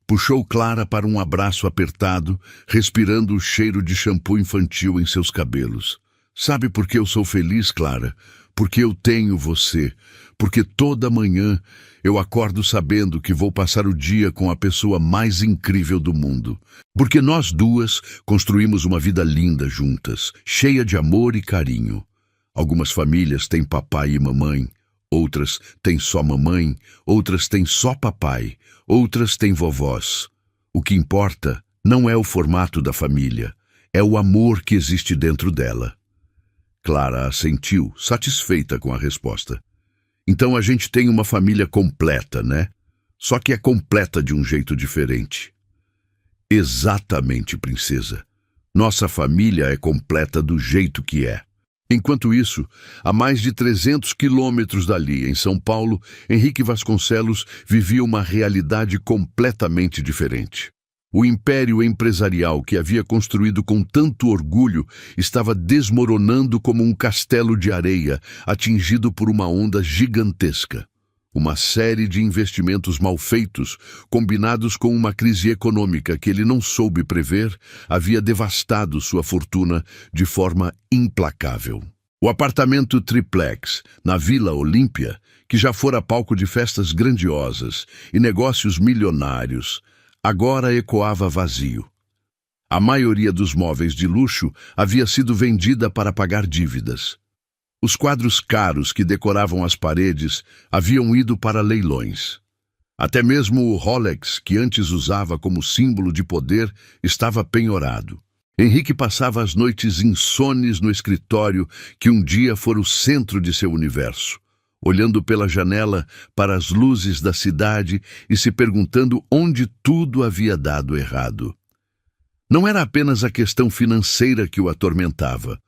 Puxou Clara para um abraço apertado, respirando o cheiro de shampoo infantil em seus cabelos. Sabe por que eu sou feliz, Clara? porque eu tenho você, porque toda manhã eu acordo sabendo que vou passar o dia com a pessoa mais incrível do mundo. Porque nós duas construímos uma vida linda juntas, cheia de amor e carinho. Algumas famílias têm papai e mamãe, outras têm só mamãe, outras têm só papai, outras têm vovós. O que importa não é o formato da família, é o amor que existe dentro dela. Clara assentiu, satisfeita com a resposta. Então a gente tem uma família completa, né? Só que é completa de um jeito diferente. Exatamente, princesa. Nossa família é completa do jeito que é. Enquanto isso, a mais de 300 quilômetros dali, em São Paulo, Henrique Vasconcelos vivia uma realidade completamente diferente. O império empresarial que havia construído com tanto orgulho estava desmoronando como um castelo de areia, atingido por uma onda gigantesca. Uma série de investimentos mal feitos, combinados com uma crise econômica que ele não soube prever, havia devastado sua fortuna de forma implacável. O apartamento triplex, na Vila Olímpia, que já fora palco de festas grandiosas e negócios milionários, agora ecoava vazio. A maioria dos móveis de luxo havia sido vendida para pagar dívidas. Os quadros caros que decoravam as paredes haviam ido para leilões. Até mesmo o Rolex, que antes usava como símbolo de poder, estava penhorado. Henrique passava as noites insones no escritório que um dia fora o centro de seu universo, olhando pela janela para as luzes da cidade e se perguntando onde tudo havia dado errado. Não era apenas a questão financeira que o atormentava,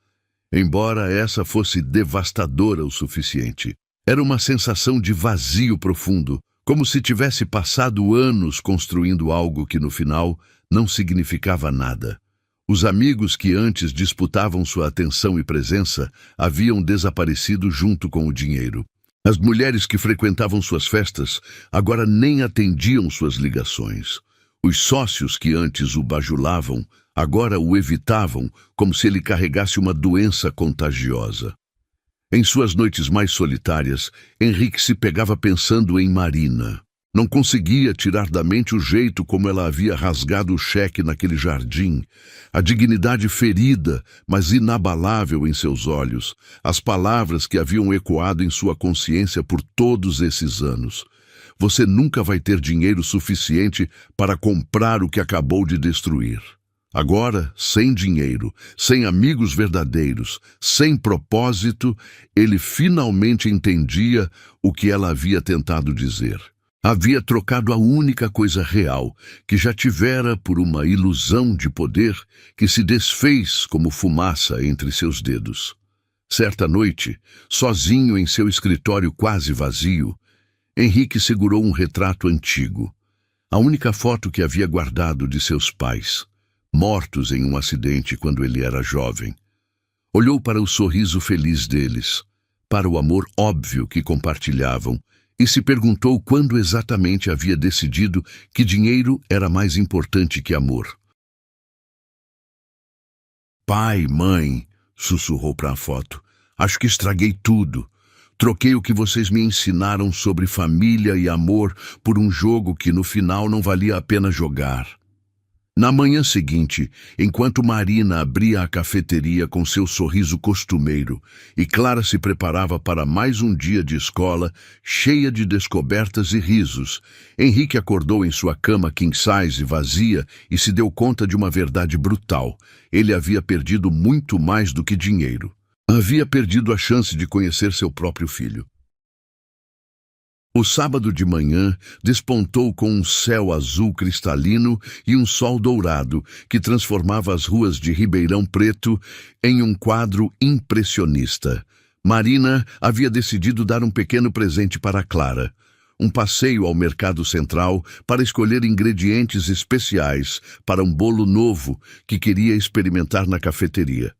embora essa fosse devastadora o suficiente. Era uma sensação de vazio profundo, como se tivesse passado anos construindo algo que no final não significava nada. Os amigos que antes disputavam sua atenção e presença haviam desaparecido junto com o dinheiro. As mulheres que frequentavam suas festas agora nem atendiam suas ligações. Os sócios que antes o bajulavam agora o evitavam como se ele carregasse uma doença contagiosa. Em suas noites mais solitárias, Henrique se pegava pensando em Marina. Não conseguia tirar da mente o jeito como ela havia rasgado o cheque naquele jardim, a dignidade ferida, mas inabalável em seus olhos, as palavras que haviam ecoado em sua consciência por todos esses anos. Você nunca vai ter dinheiro suficiente para comprar o que acabou de destruir. Agora, sem dinheiro, sem amigos verdadeiros, sem propósito, ele finalmente entendia o que ela havia tentado dizer. Havia trocado a única coisa real que já tivera por uma ilusão de poder que se desfez como fumaça entre seus dedos. Certa noite, sozinho em seu escritório quase vazio, Henrique segurou um retrato antigo, a única foto que havia guardado de seus pais, mortos em um acidente quando ele era jovem. Olhou para o sorriso feliz deles, para o amor óbvio que compartilhavam, e se perguntou quando exatamente havia decidido que dinheiro era mais importante que amor. Pai, mãe, sussurrou para a foto, acho que estraguei tudo. Troquei o que vocês me ensinaram sobre família e amor por um jogo que no final não valia a pena jogar. Na manhã seguinte, enquanto Marina abria a cafeteria com seu sorriso costumeiro e Clara se preparava para mais um dia de escola, cheia de descobertas e risos, Henrique acordou em sua cama king size vazia e se deu conta de uma verdade brutal. Ele havia perdido muito mais do que dinheiro. Havia perdido a chance de conhecer seu próprio filho. O sábado de manhã despontou com um céu azul cristalino e um sol dourado que transformava as ruas de Ribeirão Preto em um quadro impressionista. Marina havia decidido dar um pequeno presente para Clara, um passeio ao mercado central para escolher ingredientes especiais para um bolo novo que queria experimentar na cafeteria.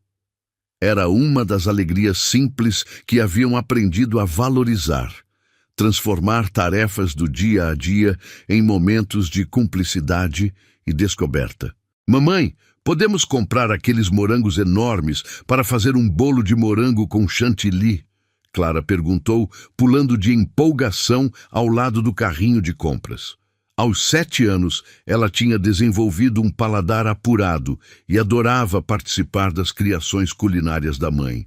Era uma das alegrias simples que haviam aprendido a valorizar. Transformar tarefas do dia a dia em momentos de cumplicidade e descoberta. Mamãe, podemos comprar aqueles morangos enormes para fazer um bolo de morango com chantilly? Clara perguntou, pulando de empolgação ao lado do carrinho de compras. Aos 7 anos, ela tinha desenvolvido um paladar apurado e adorava participar das criações culinárias da mãe.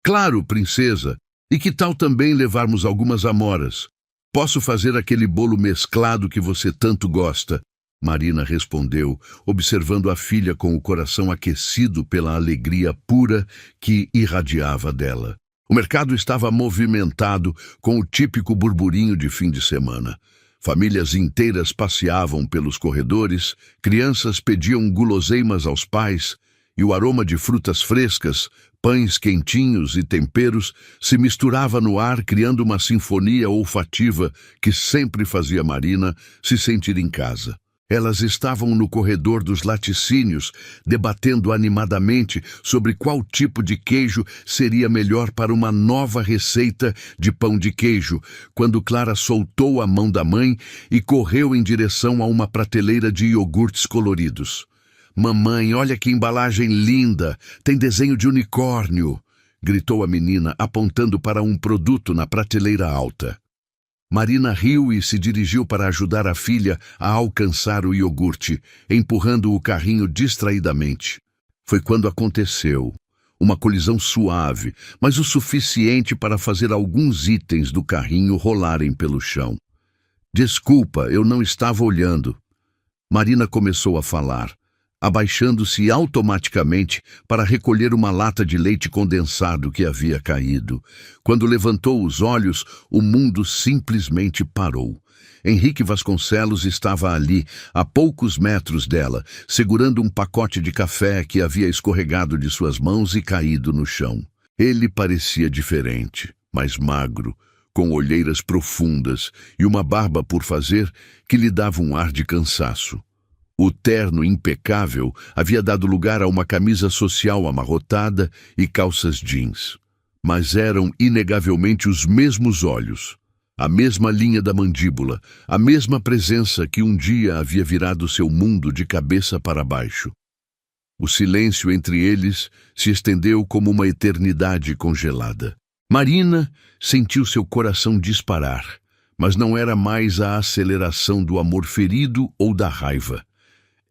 Claro, princesa. E que tal também levarmos algumas amoras? Posso fazer aquele bolo mesclado que você tanto gosta? Marina respondeu, observando a filha com o coração aquecido pela alegria pura que irradiava dela. O mercado estava movimentado com o típico burburinho de fim de semana. Famílias inteiras passeavam pelos corredores, crianças pediam guloseimas aos pais, e o aroma de frutas frescas, pães quentinhos e temperos se misturava no ar, criando uma sinfonia olfativa que sempre fazia Marina se sentir em casa. Elas estavam no corredor dos laticínios, debatendo animadamente sobre qual tipo de queijo seria melhor para uma nova receita de pão de queijo, quando Clara soltou a mão da mãe e correu em direção a uma prateleira de iogurtes coloridos. "Mamãe, olha que embalagem linda! Tem desenho de unicórnio!" gritou a menina, apontando para um produto na prateleira alta. Marina riu e se dirigiu para ajudar a filha a alcançar o iogurte, empurrando o carrinho distraidamente. Foi quando aconteceu. Uma colisão suave, mas o suficiente para fazer alguns itens do carrinho rolarem pelo chão. "Desculpa, eu não estava olhando." Marina começou a falar, abaixando-se automaticamente para recolher uma lata de leite condensado que havia caído. Quando levantou os olhos, o mundo simplesmente parou. Henrique Vasconcelos estava ali, a poucos metros dela, segurando um pacote de café que havia escorregado de suas mãos e caído no chão. Ele parecia diferente, mais magro, com olheiras profundas e uma barba por fazer que lhe dava um ar de cansaço. O terno impecável havia dado lugar a uma camisa social amarrotada e calças jeans. Mas eram inegavelmente os mesmos olhos, a mesma linha da mandíbula, a mesma presença que um dia havia virado seu mundo de cabeça para baixo. O silêncio entre eles se estendeu como uma eternidade congelada. Marina sentiu seu coração disparar, mas não era mais a aceleração do amor ferido ou da raiva.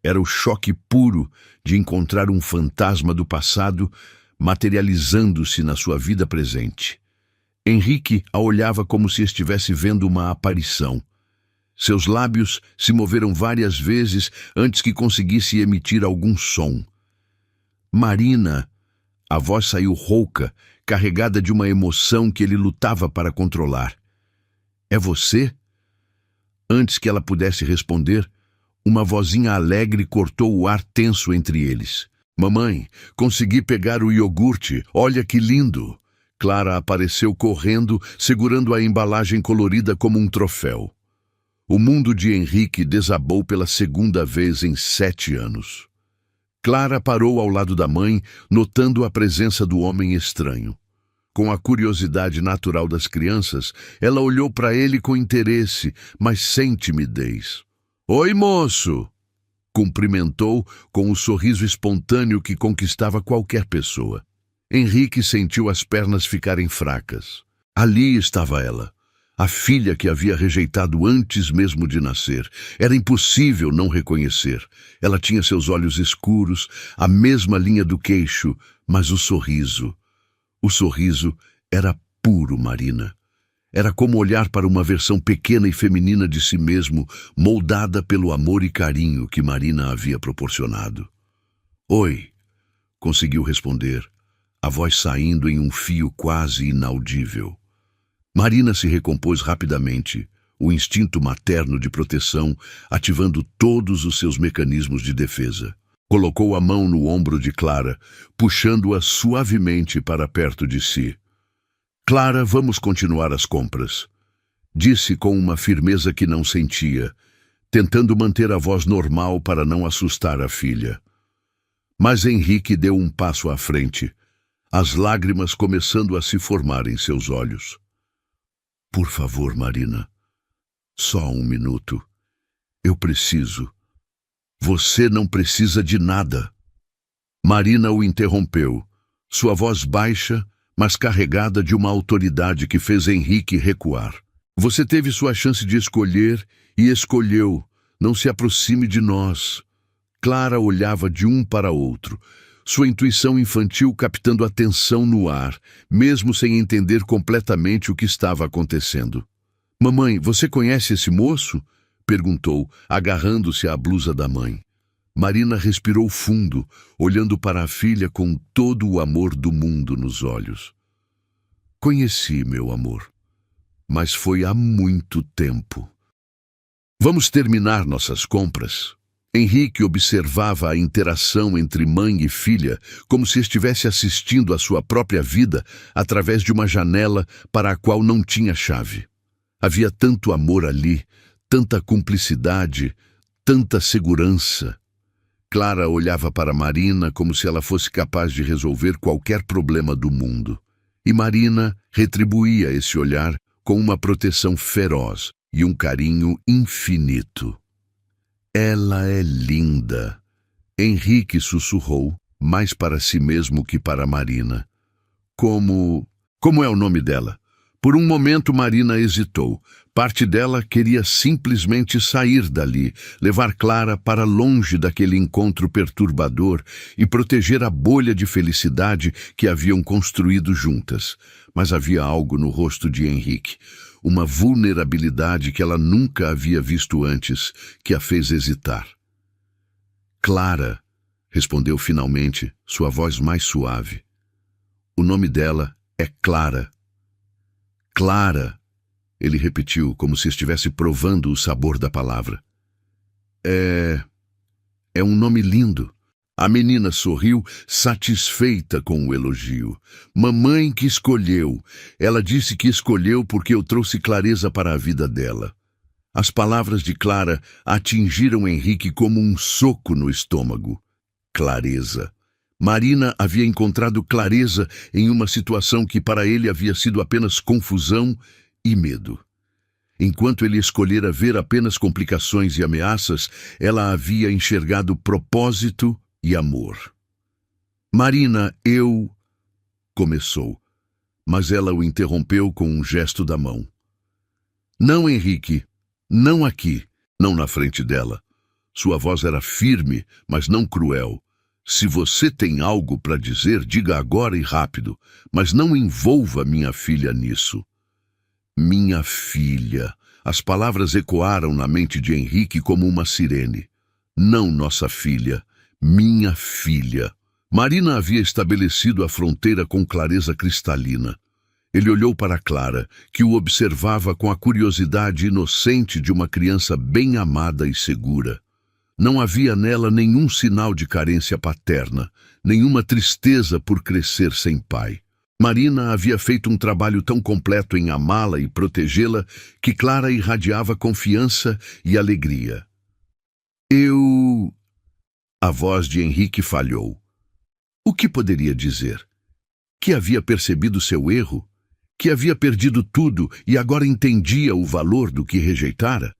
Era o choque puro de encontrar um fantasma do passado materializando-se na sua vida presente. Henrique a olhava como se estivesse vendo uma aparição. Seus lábios se moveram várias vezes antes que conseguisse emitir algum som. "Marina!" A voz saiu rouca, carregada de uma emoção que ele lutava para controlar. "É você?" Antes que ela pudesse responder, uma vozinha alegre cortou o ar tenso entre eles. "Mamãe, consegui pegar o iogurte. Olha que lindo!" Clara apareceu correndo, segurando a embalagem colorida como um troféu. O mundo de Henrique desabou pela segunda vez em 7 anos. Clara parou ao lado da mãe, notando a presença do homem estranho. Com a curiosidade natural das crianças, ela olhou para ele com interesse, mas sem timidez. "Oi, moço!" Cumprimentou com o sorriso espontâneo que conquistava qualquer pessoa. Henrique sentiu as pernas ficarem fracas. Ali estava ela, a filha que havia rejeitado antes mesmo de nascer. Era impossível não reconhecer. Ela tinha seus olhos escuros, a mesma linha do queixo, mas o sorriso era puro, Marina. Era como olhar para uma versão pequena e feminina de si mesmo, moldada pelo amor e carinho que Marina havia proporcionado. "Oi", conseguiu responder, a voz saindo em um fio quase inaudível. Marina se recompôs rapidamente, o instinto materno de proteção ativando todos os seus mecanismos de defesa. Colocou a mão no ombro de Clara, puxando-a suavemente para perto de si. "Clara, vamos continuar as compras", disse com uma firmeza que não sentia, tentando manter a voz normal para não assustar a filha. Mas Henrique deu um passo à frente, as lágrimas começando a se formar em seus olhos. "Por favor, Marina, só um minuto. Eu preciso." "Você não precisa de nada." Marina o interrompeu, sua voz baixa, mas carregada de uma autoridade que fez Henrique recuar. Você teve sua chance de escolher e escolheu. Não se aproxime de nós. Clara olhava de um para outro, sua intuição infantil captando a tensão no ar, mesmo sem entender completamente o que estava acontecendo. Mamãe, você conhece esse moço? Perguntou, agarrando-se à blusa da mãe. Marina respirou fundo, olhando para a filha com todo o amor do mundo nos olhos. Conheci, meu amor, mas foi há muito tempo. Vamos terminar nossas compras? Henrique observava a interação entre mãe e filha como se estivesse assistindo à sua própria vida através de uma janela para a qual não tinha chave. Havia tanto amor ali, tanta cumplicidade, tanta segurança. Clara olhava para Marina como se ela fosse capaz de resolver qualquer problema do mundo. E Marina retribuía esse olhar com uma proteção feroz e um carinho infinito. Ela é linda, Henrique sussurrou, mais para si mesmo que para Marina. Como é o nome dela? Por um momento Marina hesitou. Parte dela queria simplesmente sair dali, levar Clara para longe daquele encontro perturbador e proteger a bolha de felicidade que haviam construído juntas. Mas havia algo no rosto de Henrique, uma vulnerabilidade que ela nunca havia visto antes, que a fez hesitar. Clara, respondeu finalmente, sua voz mais suave. O nome dela é Clara. Clara, ele repetiu, como se estivesse provando o sabor da palavra. É um nome lindo. A menina sorriu, satisfeita com o elogio. Mamãe que escolheu. Ela disse que escolheu porque eu trouxe clareza para a vida dela. As palavras de Clara atingiram Henrique como um soco no estômago. Clareza. Marina havia encontrado clareza em uma situação que para ele havia sido apenas confusão e medo. Enquanto ele escolhera ver apenas complicações e ameaças, ela havia enxergado propósito e amor. Marina, começou, mas ela o interrompeu com um gesto da mão. Não, Henrique, não aqui, não na frente dela. Sua voz era firme, mas não cruel. Se você tem algo para dizer, diga agora e rápido, mas não envolva minha filha nisso. Minha filha. As palavras ecoaram na mente de Henrique como uma sirene. Não nossa filha, minha filha. Marina havia estabelecido a fronteira com clareza cristalina. Ele olhou para Clara, que o observava com a curiosidade inocente de uma criança bem amada e segura. Não havia nela nenhum sinal de carência paterna, nenhuma tristeza por crescer sem pai. Marina havia feito um trabalho tão completo em amá-la e protegê-la que Clara irradiava confiança e alegria. A voz de Henrique falhou. O que poderia dizer? Que havia percebido seu erro? Que havia perdido tudo e agora entendia o valor do que rejeitara?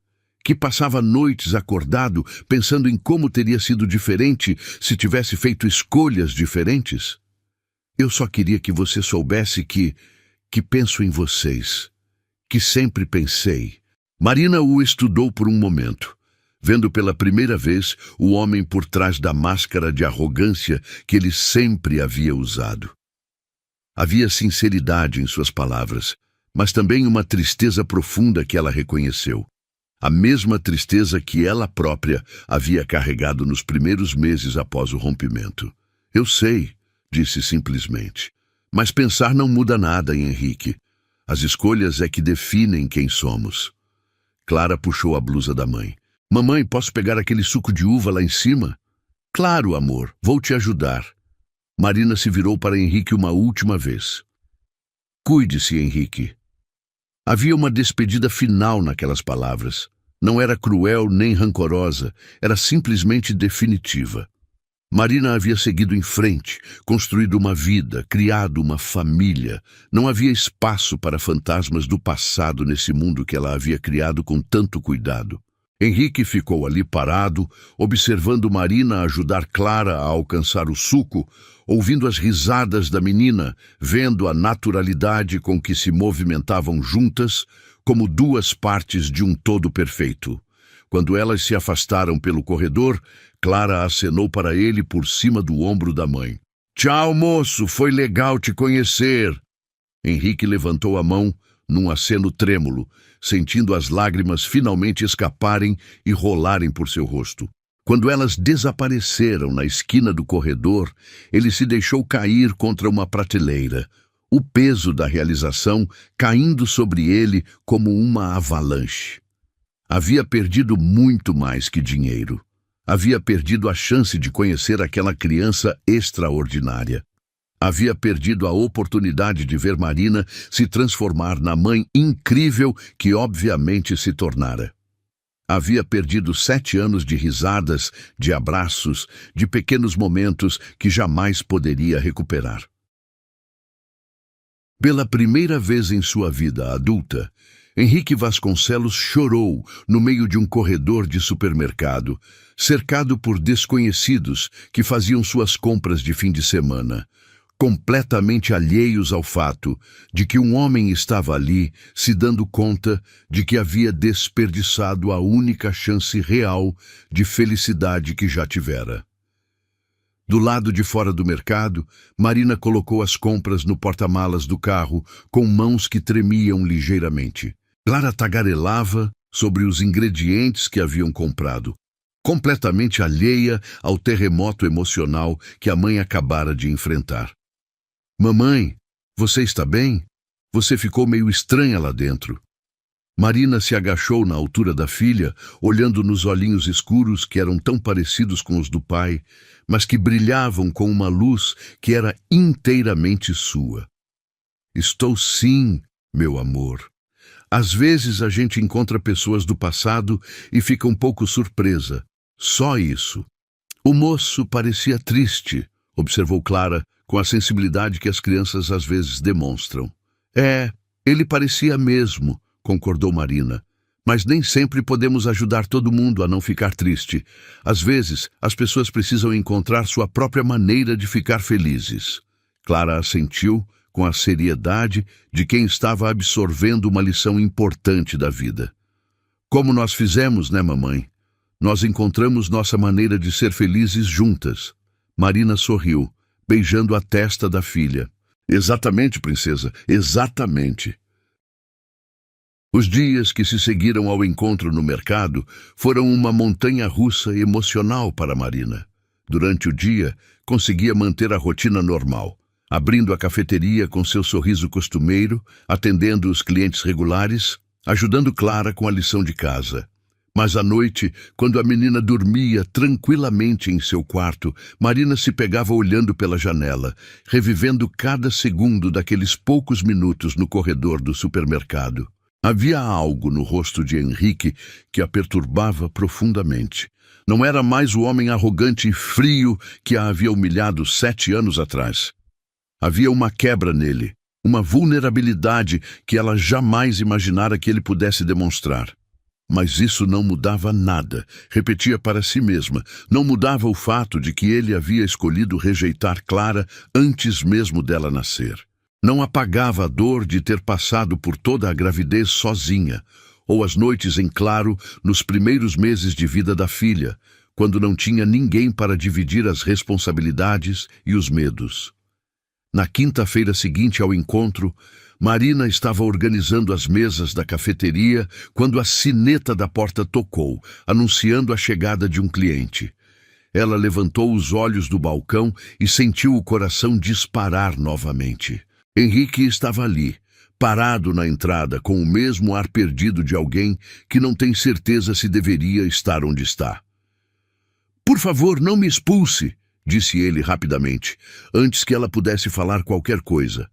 Que passava noites acordado pensando em como teria sido diferente se tivesse feito escolhas diferentes? Eu só queria que você soubesse que penso em vocês, que sempre pensei. Marina o estudou por um momento, vendo pela primeira vez o homem por trás da máscara de arrogância que ele sempre havia usado. Havia sinceridade em suas palavras, mas também uma tristeza profunda que ela reconheceu. A mesma tristeza que ela própria havia carregado nos primeiros meses após o rompimento. Eu sei, disse simplesmente. Mas pensar não muda nada, Henrique. As escolhas é que definem quem somos. Clara puxou a blusa da mãe. Mamãe, posso pegar aquele suco de uva lá em cima? Claro, amor, vou te ajudar. Marina se virou para Henrique uma última vez. Cuide-se, Henrique. Havia uma despedida final naquelas palavras. Não era cruel nem rancorosa, era simplesmente definitiva. Marina havia seguido em frente, construído uma vida, criado uma família. Não havia espaço para fantasmas do passado nesse mundo que ela havia criado com tanto cuidado. Henrique ficou ali parado, observando Marina ajudar Clara a alcançar o suco, ouvindo as risadas da menina, vendo a naturalidade com que se movimentavam juntas, como duas partes de um todo perfeito. Quando elas se afastaram pelo corredor, Clara acenou para ele por cima do ombro da mãe. "Tchau, moço, foi legal te conhecer." Henrique levantou a mão num aceno trêmulo, sentindo as lágrimas finalmente escaparem e rolarem por seu rosto. Quando elas desapareceram na esquina do corredor, ele se deixou cair contra uma prateleira, o peso da realização caindo sobre ele como uma avalanche. Havia perdido muito mais que dinheiro. Havia perdido a chance de conhecer aquela criança extraordinária. Havia perdido a oportunidade de ver Marina se transformar na mãe incrível que obviamente se tornara. Havia perdido 7 anos de risadas, de abraços, de pequenos momentos que jamais poderia recuperar. Pela primeira vez em sua vida adulta, Henrique Vasconcelos chorou no meio de um corredor de supermercado, cercado por desconhecidos que faziam suas compras de fim de semana, completamente alheios ao fato de que um homem estava ali se dando conta de que havia desperdiçado a única chance real de felicidade que já tivera. Do lado de fora do mercado, Marina colocou as compras no porta-malas do carro com mãos que tremiam ligeiramente. Clara tagarelava sobre os ingredientes que haviam comprado, completamente alheia ao terremoto emocional que a mãe acabara de enfrentar. "Mamãe, você está bem? Você ficou meio estranha lá dentro." Marina se agachou na altura da filha, olhando nos olhinhos escuros que eram tão parecidos com os do pai, mas que brilhavam com uma luz que era inteiramente sua. "Estou sim, meu amor. Às vezes a gente encontra pessoas do passado e fica um pouco surpresa. Só isso." "O moço parecia triste", observou Clara, com a sensibilidade que as crianças às vezes demonstram. Ele parecia mesmo", concordou Marina. "Mas nem sempre podemos ajudar todo mundo a não ficar triste. Às vezes, as pessoas precisam encontrar sua própria maneira de ficar felizes." Clara assentiu com a seriedade de quem estava absorvendo uma lição importante da vida. "Como nós fizemos, né, mamãe? Nós encontramos nossa maneira de ser felizes juntas." Marina sorriu, beijando a testa da filha. "Exatamente, princesa, exatamente." Os dias que se seguiram ao encontro no mercado foram uma montanha-russa emocional para Marina. Durante o dia, conseguia manter a rotina normal, abrindo a cafeteria com seu sorriso costumeiro, atendendo os clientes regulares, ajudando Clara com a lição de casa. Mas à noite, quando a menina dormia tranquilamente em seu quarto, Marina se pegava olhando pela janela, revivendo cada segundo daqueles poucos minutos no corredor do supermercado. Havia algo no rosto de Henrique que a perturbava profundamente. Não era mais o homem arrogante e frio que a havia humilhado 7 anos atrás. Havia uma quebra nele, uma vulnerabilidade que ela jamais imaginara que ele pudesse demonstrar. Mas isso não mudava nada, repetia para si mesma. Não mudava o fato de que ele havia escolhido rejeitar Clara antes mesmo dela nascer. Não apagava a dor de ter passado por toda a gravidez sozinha, ou as noites em claro nos primeiros meses de vida da filha, quando não tinha ninguém para dividir as responsabilidades e os medos. Na quinta-feira seguinte ao encontro, Marina estava organizando as mesas da cafeteria quando a sineta da porta tocou, anunciando a chegada de um cliente. Ela levantou os olhos do balcão e sentiu o coração disparar novamente. Henrique estava ali, parado na entrada, com o mesmo ar perdido de alguém que não tem certeza se deveria estar onde está. "Por favor, não me expulse", disse ele rapidamente, antes que ela pudesse falar qualquer coisa.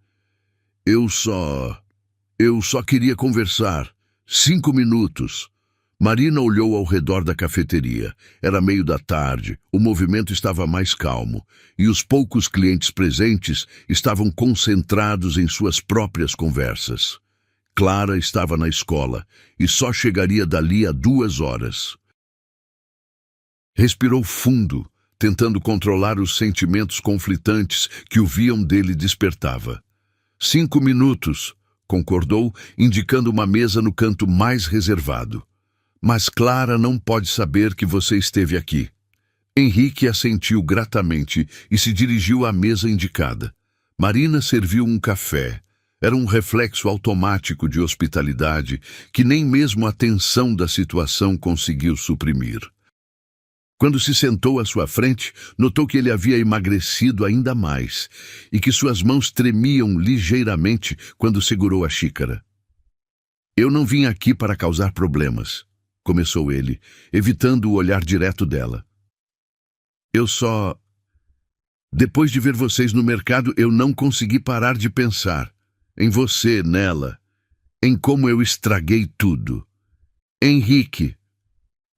Eu só queria conversar. 5 minutos." Marina olhou ao redor da cafeteria. Era meio da tarde, o movimento estava mais calmo, e os poucos clientes presentes estavam concentrados em suas próprias conversas. Clara estava na escola, e só chegaria dali a 2 horas. Respirou fundo, tentando controlar os sentimentos conflitantes que o viam dele despertava. 5 minutos, concordou, indicando uma mesa no canto mais reservado. Mas Clara não pode saber que você esteve aqui. Henrique assentiu gratamente e se dirigiu à mesa indicada. Marina serviu um café. Era um reflexo automático de hospitalidade que nem mesmo a tensão da situação conseguiu suprimir. Quando se sentou à sua frente, notou que ele havia emagrecido ainda mais e que suas mãos tremiam ligeiramente quando segurou a xícara. Eu não vim aqui para causar problemas, começou ele, evitando o olhar direto dela. Depois de ver vocês no mercado, eu não consegui parar de pensar em você, nela, em como eu estraguei tudo. Henrique,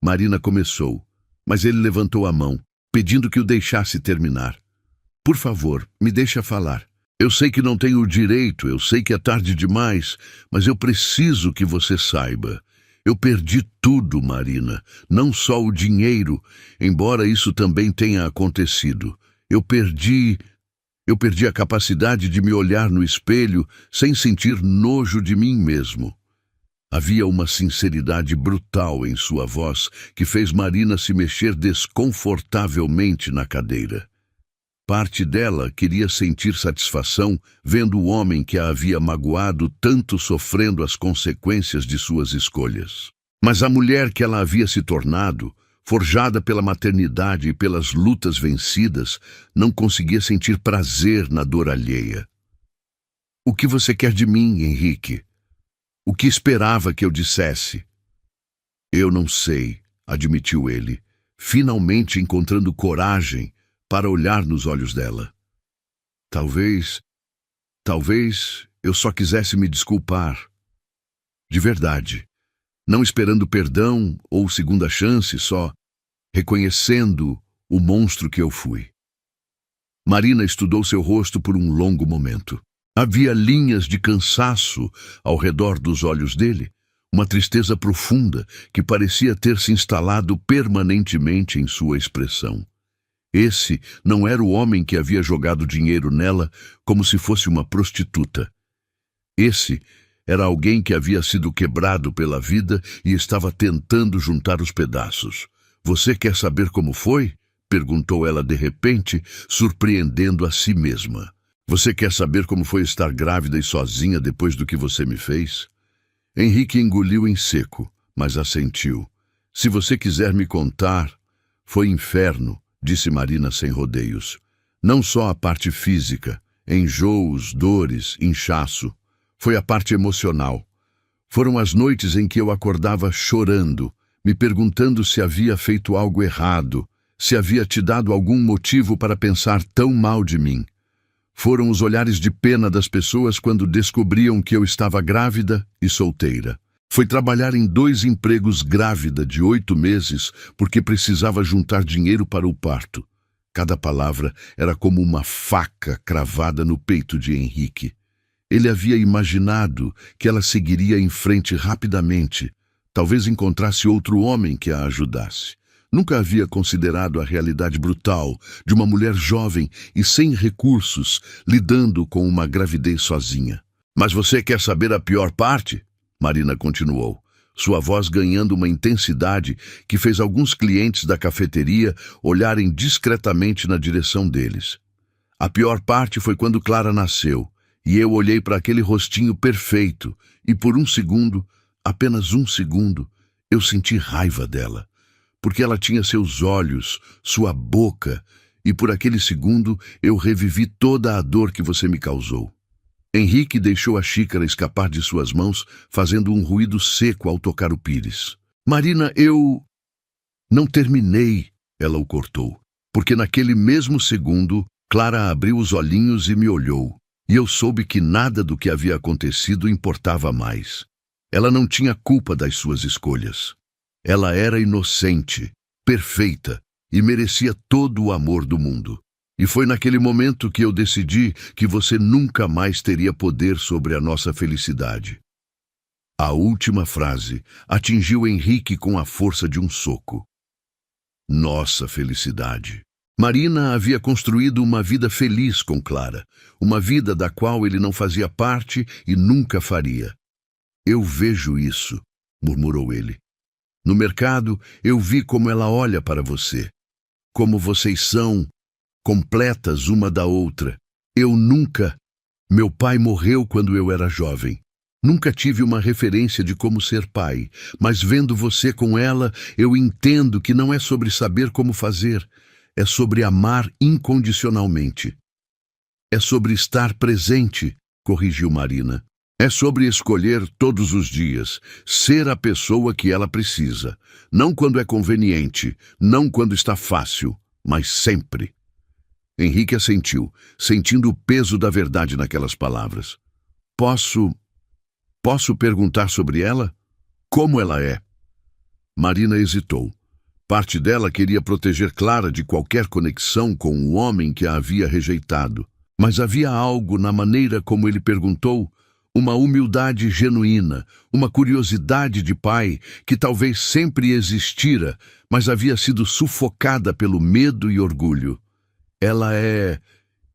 Marina começou, mas ele levantou a mão, pedindo que o deixasse terminar. Por favor, me deixa falar. Eu sei que não tenho o direito, eu sei que é tarde demais, mas eu preciso que você saiba. Eu perdi tudo, Marina, não só o dinheiro, embora isso também tenha acontecido. Eu perdi a capacidade de me olhar no espelho sem sentir nojo de mim mesmo. Havia uma sinceridade brutal em sua voz que fez Marina se mexer desconfortavelmente na cadeira. Parte dela queria sentir satisfação vendo o homem que a havia magoado tanto sofrendo as consequências de suas escolhas. Mas a mulher que ela havia se tornado, forjada pela maternidade e pelas lutas vencidas, não conseguia sentir prazer na dor alheia. O que você quer de mim, Henrique? O que esperava que eu dissesse? Eu não sei, admitiu ele, finalmente encontrando coragem para olhar nos olhos dela. Talvez eu só quisesse me desculpar. De verdade. Não esperando perdão ou segunda chance, só reconhecendo o monstro que eu fui. Marina estudou seu rosto por um longo momento. Havia linhas de cansaço ao redor dos olhos dele, uma tristeza profunda que parecia ter se instalado permanentemente em sua expressão. Esse não era o homem que havia jogado dinheiro nela como se fosse uma prostituta. Esse era alguém que havia sido quebrado pela vida e estava tentando juntar os pedaços. Você quer saber como foi? Perguntou ela de repente, surpreendendo a si mesma. Você quer saber como foi estar grávida e sozinha depois do que você me fez? Henrique engoliu em seco, mas assentiu. Se você quiser me contar, foi inferno, disse Marina sem rodeios. Não só a parte física, enjoos, dores, inchaço. Foi a parte emocional. Foram as noites em que eu acordava chorando, me perguntando se havia feito algo errado, se havia te dado algum motivo para pensar tão mal de mim. Foram os olhares de pena das pessoas quando descobriam que eu estava grávida e solteira. Foi trabalhar em 2 empregos grávida de 8 meses porque precisava juntar dinheiro para o parto. Cada palavra era como uma faca cravada no peito de Henrique. Ele havia imaginado que ela seguiria em frente rapidamente, talvez encontrasse outro homem que a ajudasse. Nunca havia considerado a realidade brutal de uma mulher jovem e sem recursos, lidando com uma gravidez sozinha. Mas você quer saber a pior parte? Marina continuou, sua voz ganhando uma intensidade que fez alguns clientes da cafeteria olharem discretamente na direção deles. A pior parte foi quando Clara nasceu, e eu olhei para aquele rostinho perfeito, e por um segundo, apenas um segundo, eu senti raiva dela. Porque ela tinha seus olhos, sua boca, e por aquele segundo eu revivi toda a dor que você me causou. Henrique deixou a xícara escapar de suas mãos, fazendo um ruído seco ao tocar o pires. Marina, eu não terminei, ela o cortou, porque naquele mesmo segundo, Clara abriu os olhinhos e me olhou, e eu soube que nada do que havia acontecido importava mais. Ela não tinha culpa das suas escolhas. Ela era inocente, perfeita e merecia todo o amor do mundo. E foi naquele momento que eu decidi que você nunca mais teria poder sobre a nossa felicidade. A última frase atingiu Henrique com a força de um soco. Nossa felicidade. Marina havia construído uma vida feliz com Clara, uma vida da qual ele não fazia parte e nunca faria. Eu vejo isso, murmurou ele. No mercado, eu vi como ela olha para você, como vocês são completas uma da outra. Eu nunca... Meu pai morreu quando eu era jovem. Nunca tive uma referência de como ser pai, mas vendo você com ela, eu entendo que não é sobre saber como fazer, é sobre amar incondicionalmente. É sobre estar presente, corrigiu Marina. É sobre escolher todos os dias, ser a pessoa que ela precisa. Não quando é conveniente, não quando está fácil, mas sempre. Henrique assentiu, sentindo o peso da verdade naquelas palavras. Posso perguntar sobre ela? Como ela é? Marina hesitou. Parte dela queria proteger Clara de qualquer conexão com o homem que a havia rejeitado. Mas havia algo na maneira como ele perguntou, uma humildade genuína, uma curiosidade de pai que talvez sempre existira, mas havia sido sufocada pelo medo e orgulho. Ela é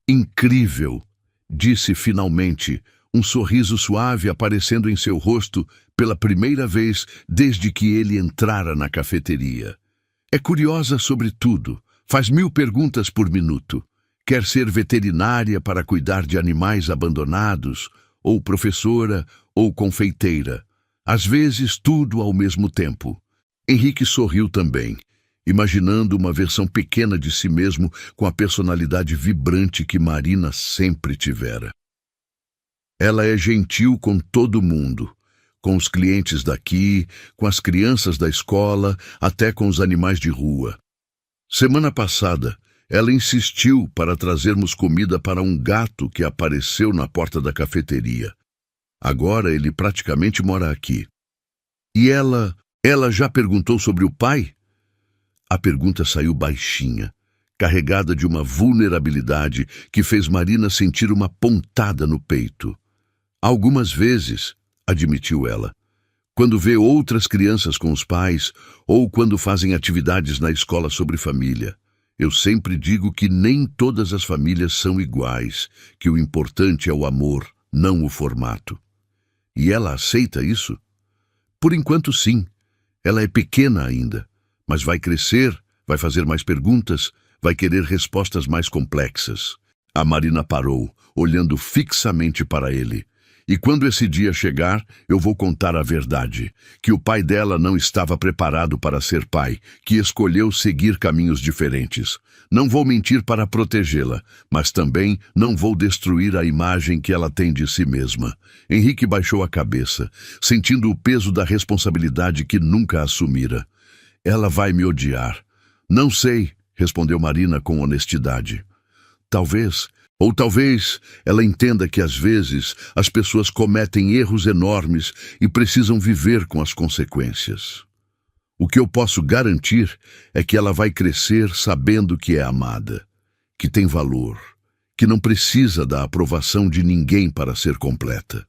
incrível, disse finalmente, um sorriso suave aparecendo em seu rosto pela primeira vez desde que ele entrara na cafeteria. É curiosa sobre tudo, faz 1000 perguntas por minuto. Quer ser veterinária para cuidar de animais abandonados, ou professora, ou confeiteira. Às vezes tudo ao mesmo tempo. Henrique sorriu também, imaginando uma versão pequena de si mesmo com a personalidade vibrante que Marina sempre tivera. Ela é gentil com todo mundo, com os clientes daqui, com as crianças da escola, até com os animais de rua. Semana passada, ela insistiu para trazermos comida para um gato que apareceu na porta da cafeteria. Agora ele praticamente mora aqui. E ela já perguntou sobre o pai? A pergunta saiu baixinha, carregada de uma vulnerabilidade que fez Marina sentir uma pontada no peito. Algumas vezes, admitiu ela, quando vê outras crianças com os pais ou quando fazem atividades na escola sobre família. Eu sempre digo que nem todas as famílias são iguais, que o importante é o amor, não o formato. E ela aceita isso? Por enquanto, sim. Ela é pequena ainda. Mas vai crescer, vai fazer mais perguntas, vai querer respostas mais complexas. A Marina parou, olhando fixamente para ele. E quando esse dia chegar, eu vou contar a verdade, que o pai dela não estava preparado para ser pai, que escolheu seguir caminhos diferentes. Não vou mentir para protegê-la, mas também não vou destruir a imagem que ela tem de si mesma. Henrique baixou a cabeça, sentindo o peso da responsabilidade que nunca assumira. Ela vai me odiar. Não sei, respondeu Marina com honestidade. Talvez ela entenda que às vezes as pessoas cometem erros enormes e precisam viver com as consequências. O que eu posso garantir é que ela vai crescer sabendo que é amada, que tem valor, que não precisa da aprovação de ninguém para ser completa.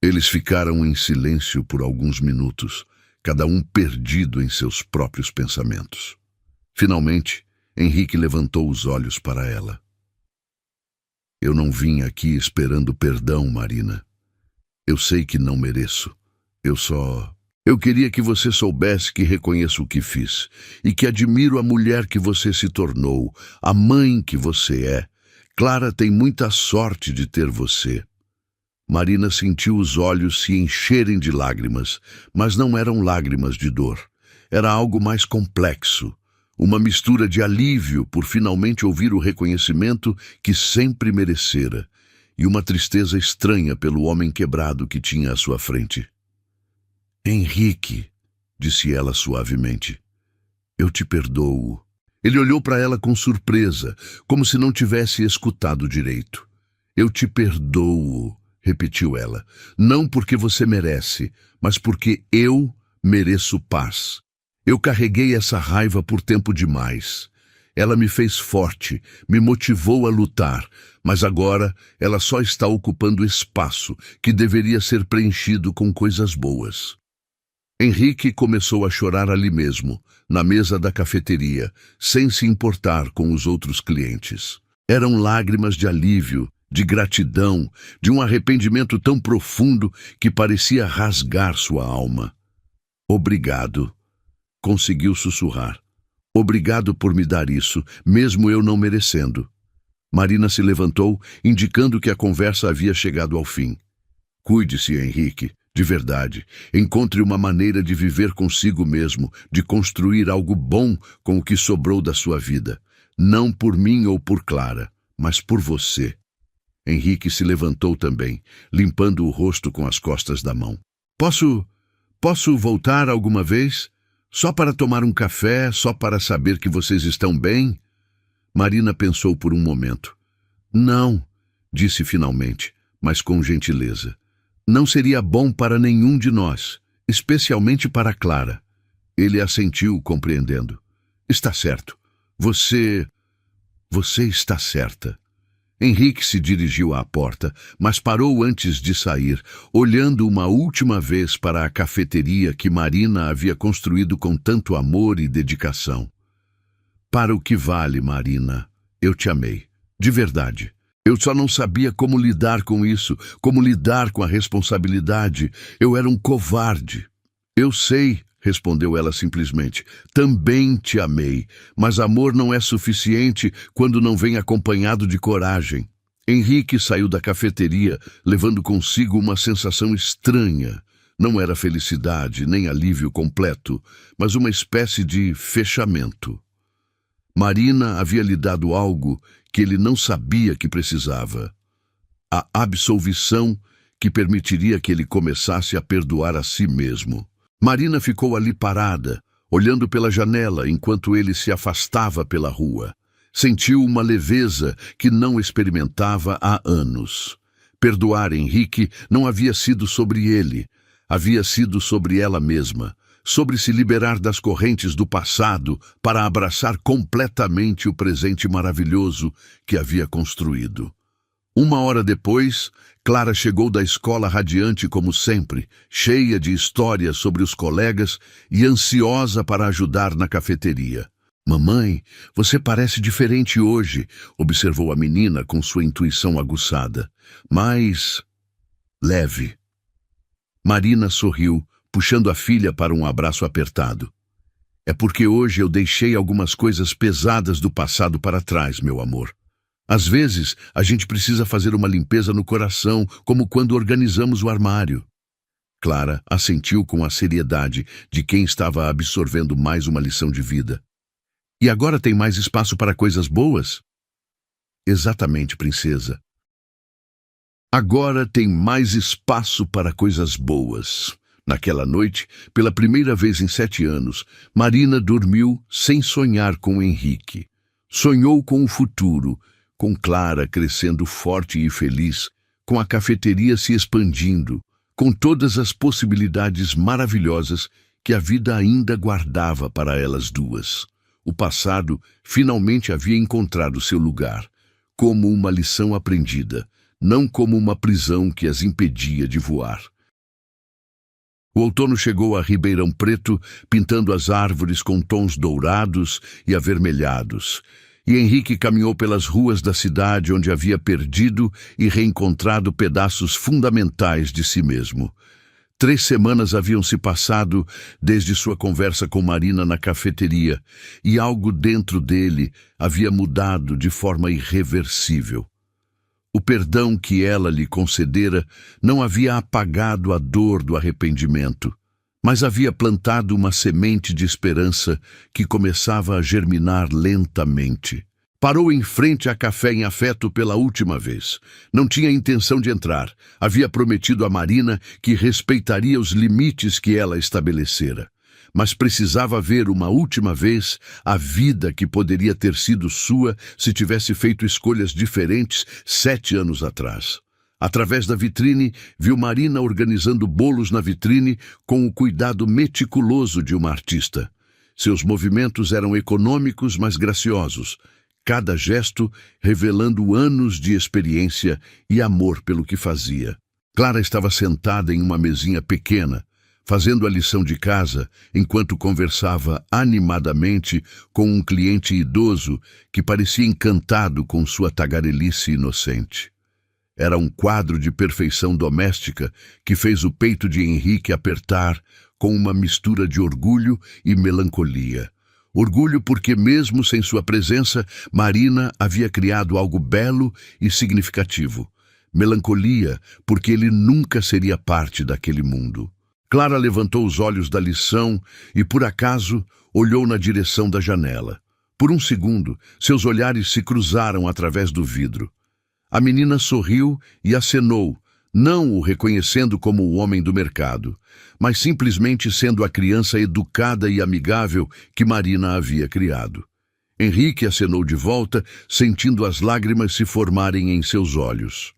Eles ficaram em silêncio por alguns minutos, cada um perdido em seus próprios pensamentos. Finalmente, Henrique levantou os olhos para ela. Eu não vim aqui esperando perdão, Marina. Eu sei que não mereço. Eu queria que você soubesse que reconheço o que fiz e que admiro a mulher que você se tornou, a mãe que você é. Clara tem muita sorte de ter você. Marina sentiu os olhos se encherem de lágrimas, mas não eram lágrimas de dor. Era algo mais complexo. Uma mistura de alívio por finalmente ouvir o reconhecimento que sempre merecera e uma tristeza estranha pelo homem quebrado que tinha à sua frente. Henrique, disse ela suavemente, eu te perdoo. Ele olhou para ela com surpresa, como se não tivesse escutado direito. Eu te perdoo, repetiu ela, não porque você merece, mas porque eu mereço paz. Eu carreguei essa raiva por tempo demais. Ela me fez forte, me motivou a lutar, mas agora ela só está ocupando espaço que deveria ser preenchido com coisas boas. Henrique começou a chorar ali mesmo, na mesa da cafeteria, sem se importar com os outros clientes. Eram lágrimas de alívio, de gratidão, de um arrependimento tão profundo que parecia rasgar sua alma. Obrigado, conseguiu sussurrar. Obrigado por me dar isso, mesmo eu não merecendo. Marina se levantou, indicando que a conversa havia chegado ao fim. Cuide-se, Henrique, de verdade. Encontre uma maneira de viver consigo mesmo, de construir algo bom com o que sobrou da sua vida. Não por mim ou por Clara, mas por você. Henrique se levantou também, limpando o rosto com as costas da mão. Posso voltar alguma vez? Só para tomar um café, só para saber que vocês estão bem? Marina pensou por um momento. Não, disse finalmente, mas com gentileza. Não seria bom para nenhum de nós, especialmente para Clara. Ele assentiu, compreendendo. Está certo. Você está certa. Henrique se dirigiu à porta, mas parou antes de sair, olhando uma última vez para a cafeteria que Marina havia construído com tanto amor e dedicação. Para o que vale, Marina, eu te amei, de verdade. Eu só não sabia como lidar com isso, como lidar com a responsabilidade. Eu era um covarde. Eu sei, respondeu ela simplesmente. Também te amei, mas amor não é suficiente quando não vem acompanhado de coragem. Henrique saiu da cafeteria, levando consigo uma sensação estranha. Não era felicidade, nem alívio completo, mas uma espécie de fechamento. Marina havia lhe dado algo que ele não sabia que precisava. A absolvição que permitiria que ele começasse a perdoar a si mesmo. Marina ficou ali parada, olhando pela janela enquanto ele se afastava pela rua. Sentiu uma leveza que não experimentava há anos. Perdoar Henrique não havia sido sobre ele, havia sido sobre ela mesma, sobre se liberar das correntes do passado para abraçar completamente o presente maravilhoso que havia construído. 1 hora depois, Clara chegou da escola radiante como sempre, cheia de histórias sobre os colegas e ansiosa para ajudar na cafeteria. Mamãe, você parece diferente hoje, observou a menina com sua intuição aguçada. Mais leve. Marina sorriu, puxando a filha para um abraço apertado. É porque hoje eu deixei algumas coisas pesadas do passado para trás, meu amor. Às vezes, a gente precisa fazer uma limpeza no coração, como quando organizamos o armário. Clara assentiu com a seriedade de quem estava absorvendo mais uma lição de vida. E agora tem mais espaço para coisas boas? Exatamente, princesa. Agora tem mais espaço para coisas boas. Naquela noite, pela primeira vez em 7 anos, Marina dormiu sem sonhar com Henrique. Sonhou com o futuro, com Clara crescendo forte e feliz, com a cafeteria se expandindo, com todas as possibilidades maravilhosas que a vida ainda guardava para elas duas. O passado finalmente havia encontrado seu lugar, como uma lição aprendida, não como uma prisão que as impedia de voar. O outono chegou a Ribeirão Preto, pintando as árvores com tons dourados e avermelhados, e Henrique caminhou pelas ruas da cidade onde havia perdido e reencontrado pedaços fundamentais de si mesmo. 3 semanas haviam se passado desde sua conversa com Marina na cafeteria, e algo dentro dele havia mudado de forma irreversível. O perdão que ela lhe concedera não havia apagado a dor do arrependimento, mas havia plantado uma semente de esperança que começava a germinar lentamente. Parou em frente a Café em Afeto pela última vez. Não tinha intenção de entrar. Havia prometido a Marina que respeitaria os limites que ela estabelecera. Mas precisava ver uma última vez a vida que poderia ter sido sua se tivesse feito escolhas diferentes 7 anos atrás. Através da vitrine, viu Marina organizando bolos na vitrine com o cuidado meticuloso de uma artista. Seus movimentos eram econômicos, mas graciosos, cada gesto revelando anos de experiência e amor pelo que fazia. Clara estava sentada em uma mesinha pequena, fazendo a lição de casa enquanto conversava animadamente com um cliente idoso que parecia encantado com sua tagarelice inocente. Era um quadro de perfeição doméstica que fez o peito de Henrique apertar com uma mistura de orgulho e melancolia. Orgulho porque, mesmo sem sua presença, Marina havia criado algo belo e significativo. Melancolia porque ele nunca seria parte daquele mundo. Clara levantou os olhos da lição e, por acaso, olhou na direção da janela. Por um segundo, seus olhares se cruzaram através do vidro. A menina sorriu e acenou, não o reconhecendo como o homem do mercado, mas simplesmente sendo a criança educada e amigável que Marina havia criado. Henrique acenou de volta, sentindo as lágrimas se formarem em seus olhos.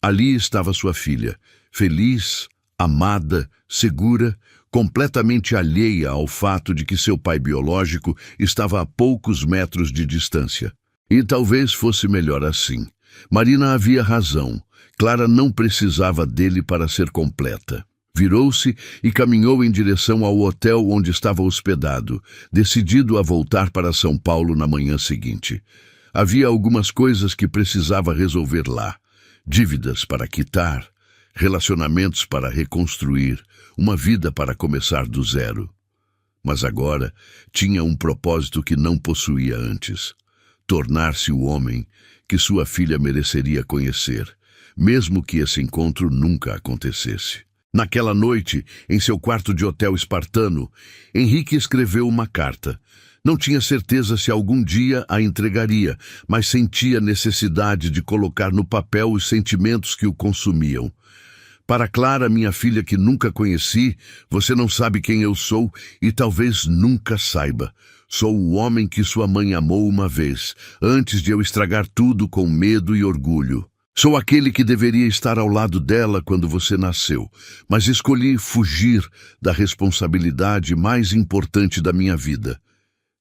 Ali estava sua filha, feliz, amada, segura, completamente alheia ao fato de que seu pai biológico estava a poucos metros de distância. E talvez fosse melhor assim. Marina havia razão. Clara não precisava dele para ser completa. Virou-se e caminhou em direção ao hotel onde estava hospedado, decidido a voltar para São Paulo na manhã seguinte. Havia algumas coisas que precisava resolver lá. Dívidas para quitar, relacionamentos para reconstruir, uma vida para começar do zero. Mas agora tinha um propósito que não possuía antes: tornar-se o homem que sua filha mereceria conhecer, mesmo que esse encontro nunca acontecesse. Naquela noite, em seu quarto de hotel espartano, Henrique escreveu uma carta. Não tinha certeza se algum dia a entregaria, mas sentia necessidade de colocar no papel os sentimentos que o consumiam. Para Clara, minha filha que nunca conheci, você não sabe quem eu sou e talvez nunca saiba. Sou o homem que sua mãe amou uma vez, antes de eu estragar tudo com medo e orgulho. Sou aquele que deveria estar ao lado dela quando você nasceu, mas escolhi fugir da responsabilidade mais importante da minha vida.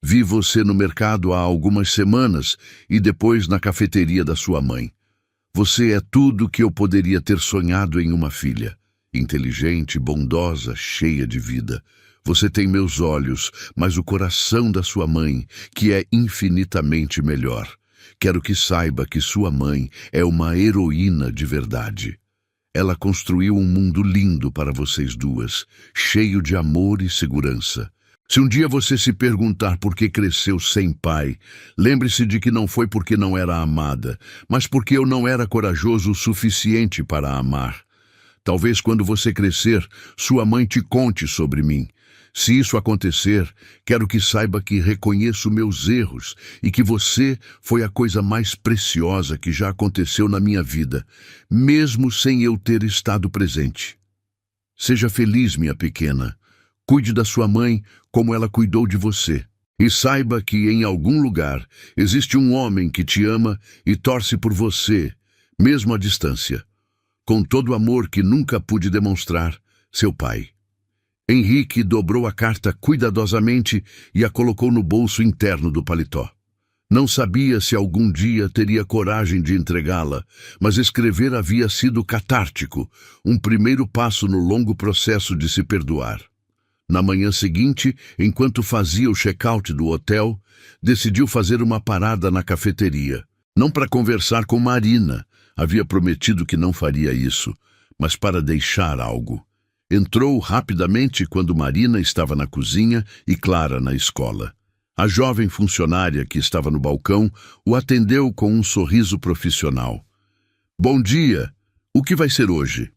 Vi você no mercado há algumas semanas e depois na cafeteria da sua mãe. Você é tudo que eu poderia ter sonhado em uma filha. Inteligente, bondosa, cheia de vida. Você tem meus olhos, mas o coração da sua mãe, que é infinitamente melhor. Quero que saiba que sua mãe é uma heroína de verdade. Ela construiu um mundo lindo para vocês duas, cheio de amor e segurança. Se um dia você se perguntar por que cresceu sem pai, lembre-se de que não foi porque não era amada, mas porque eu não era corajoso o suficiente para amar. Talvez quando você crescer, sua mãe te conte sobre mim. Se isso acontecer, quero que saiba que reconheço meus erros e que você foi a coisa mais preciosa que já aconteceu na minha vida, mesmo sem eu ter estado presente. Seja feliz, minha pequena. Cuide da sua mãe como ela cuidou de você. E saiba que em algum lugar existe um homem que te ama e torce por você, mesmo à distância. Com todo o amor que nunca pude demonstrar, seu pai. Henrique dobrou a carta cuidadosamente e a colocou no bolso interno do paletó. Não sabia se algum dia teria coragem de entregá-la, mas escrever havia sido catártico, um primeiro passo no longo processo de se perdoar. Na manhã seguinte, enquanto fazia o check-out do hotel, decidiu fazer uma parada na cafeteria. Não para conversar com Marina, havia prometido que não faria isso, mas para deixar algo. Entrou rapidamente quando Marina estava na cozinha e Clara na escola. A jovem funcionária que estava no balcão o atendeu com um sorriso profissional. Bom dia! O que vai ser hoje?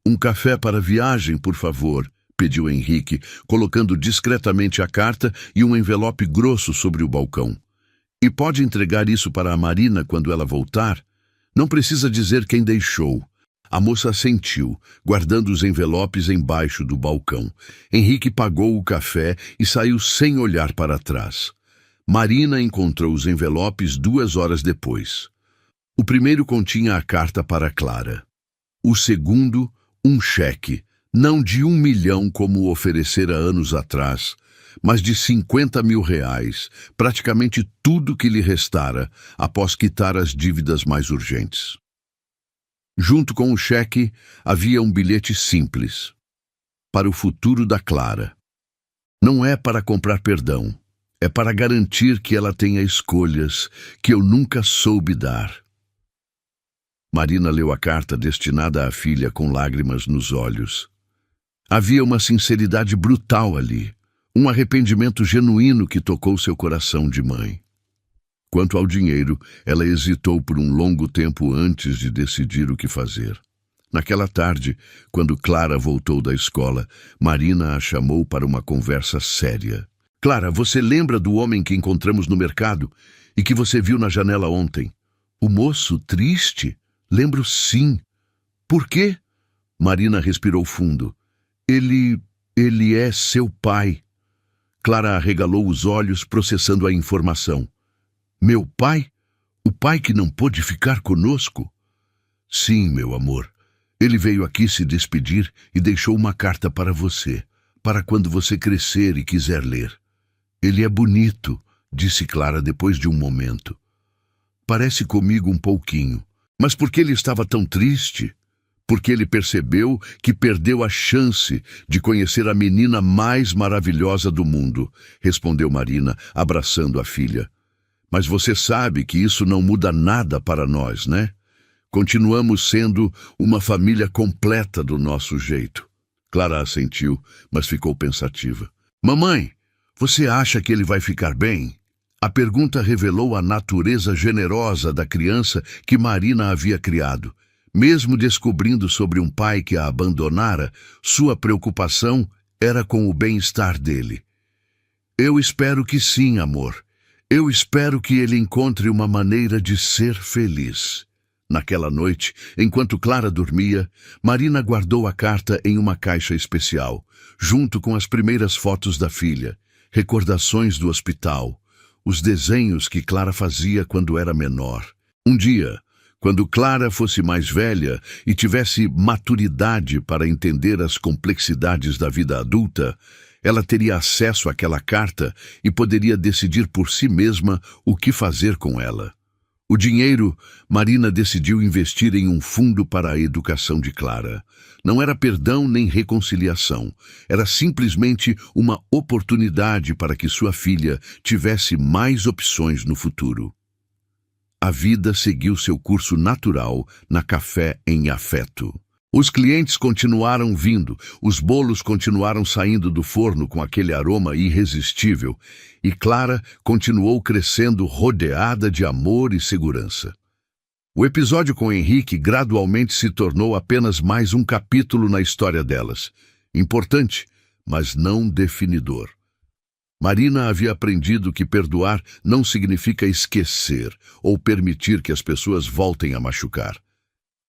Um café para viagem, por favor, pediu Henrique, colocando discretamente a carta e um envelope grosso sobre o balcão. E pode entregar isso para a Marina quando ela voltar? Não precisa dizer quem deixou. A moça assentiu, guardando os envelopes embaixo do balcão. Henrique pagou o café e saiu sem olhar para trás. Marina encontrou os envelopes 2 horas depois. O primeiro continha a carta para Clara. O segundo, um cheque, não de 1 milhão como oferecera anos atrás, mas de 50 mil reais, praticamente tudo que lhe restara após quitar as dívidas mais urgentes. Junto com o cheque, havia um bilhete simples. para o futuro da Clara. Não é para comprar perdão, é para garantir que ela tenha escolhas que eu nunca soube dar. Marina leu a carta destinada à filha com lágrimas nos olhos. Havia uma sinceridade brutal ali, um arrependimento genuíno que tocou seu coração de mãe. Quanto ao dinheiro, ela hesitou por um longo tempo antes de decidir o que fazer. Naquela tarde, quando Clara voltou da escola, Marina a chamou para uma conversa séria. Clara, você lembra do homem que encontramos no mercado e que você viu na janela ontem? O moço triste? Lembro sim. Por quê? Marina respirou fundo. Ele é seu pai. Clara arregalou os olhos, processando a informação. Meu pai? O pai que não pôde ficar conosco? Sim, meu amor. Ele veio aqui se despedir e deixou uma carta para você, para quando você crescer e quiser ler. Ele é bonito, disse Clara depois de um momento. Parece comigo um pouquinho. Mas por que ele estava tão triste? Porque ele percebeu que perdeu a chance de conhecer a menina mais maravilhosa do mundo, respondeu Marina, abraçando a filha. Mas você sabe que isso não muda nada para nós, né? Continuamos sendo uma família completa do nosso jeito. Clara assentiu, mas ficou pensativa. Mamãe, você acha que ele vai ficar bem? A pergunta revelou a natureza generosa da criança que Marina havia criado. Mesmo descobrindo sobre um pai que a abandonara, sua preocupação era com o bem-estar dele. Eu espero que sim, amor. Eu espero que ele encontre uma maneira de ser feliz. Naquela noite, enquanto Clara dormia, Marina guardou a carta em uma caixa especial, junto com as primeiras fotos da filha, recordações do hospital, os desenhos que Clara fazia quando era menor. Um dia, quando Clara fosse mais velha e tivesse maturidade para entender as complexidades da vida adulta, ela teria acesso àquela carta e poderia decidir por si mesma o que fazer com ela. O dinheiro, Marina decidiu investir em um fundo para a educação de Clara. Não era perdão nem reconciliação. Era simplesmente uma oportunidade para que sua filha tivesse mais opções no futuro. A vida seguiu seu curso natural na Café em Afeto. Os clientes continuaram vindo, os bolos continuaram saindo do forno com aquele aroma irresistível, e Clara continuou crescendo rodeada de amor e segurança. O episódio com Henrique gradualmente se tornou apenas mais um capítulo na história delas. Importante, mas não definidor. Marina havia aprendido que perdoar não significa esquecer ou permitir que as pessoas voltem a machucar.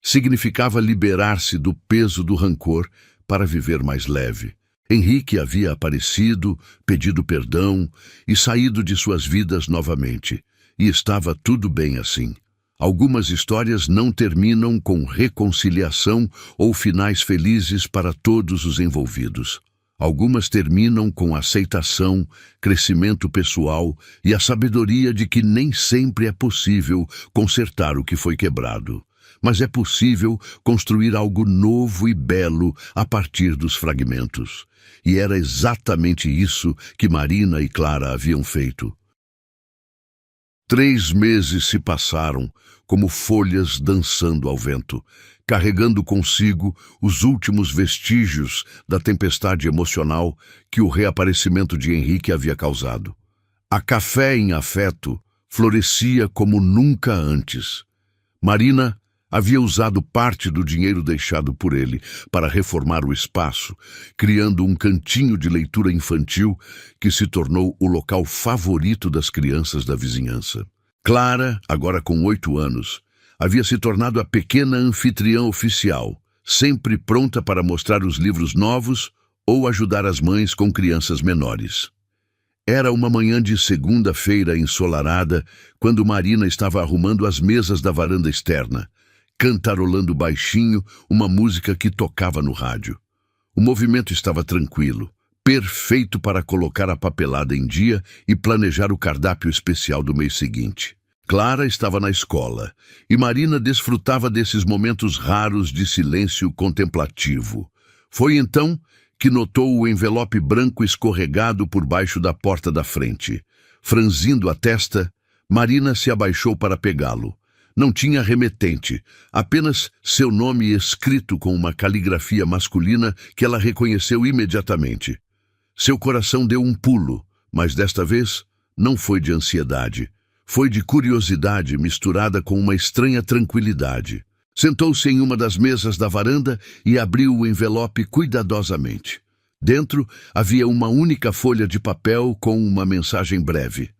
Significava liberar-se do peso do rancor para viver mais leve. Henrique havia aparecido, pedido perdão e saído de suas vidas novamente. E estava tudo bem assim. Algumas histórias não terminam com reconciliação ou finais felizes para todos os envolvidos. Algumas terminam com aceitação, crescimento pessoal e a sabedoria de que nem sempre é possível consertar o que foi quebrado. Mas é possível construir algo novo e belo a partir dos fragmentos. E era exatamente isso que Marina e Clara haviam feito. 3 meses se passaram, como folhas dançando ao vento, carregando consigo os últimos vestígios da tempestade emocional que o reaparecimento de Henrique havia causado. A Café em Afeto florescia como nunca antes. Marina havia usado parte do dinheiro deixado por ele para reformar o espaço, criando um cantinho de leitura infantil que se tornou o local favorito das crianças da vizinhança. Clara, agora com 8 anos, havia se tornado a pequena anfitriã oficial, sempre pronta para mostrar os livros novos ou ajudar as mães com crianças menores. Era uma manhã de segunda-feira ensolarada, quando Marina estava arrumando as mesas da varanda externa, cantarolando baixinho uma música que tocava no rádio. O movimento estava tranquilo, perfeito para colocar a papelada em dia e planejar o cardápio especial do mês seguinte. Clara estava na escola, e Marina desfrutava desses momentos raros de silêncio contemplativo. Foi então que notou o envelope branco escorregado por baixo da porta da frente. Franzindo a testa, Marina se abaixou para pegá-lo. Não tinha remetente, apenas seu nome escrito com uma caligrafia masculina que ela reconheceu imediatamente. Seu coração deu um pulo, mas desta vez não foi de ansiedade. Foi de curiosidade misturada com uma estranha tranquilidade. Sentou-se em uma das mesas da varanda e abriu o envelope cuidadosamente. Dentro havia uma única folha de papel com uma mensagem breve.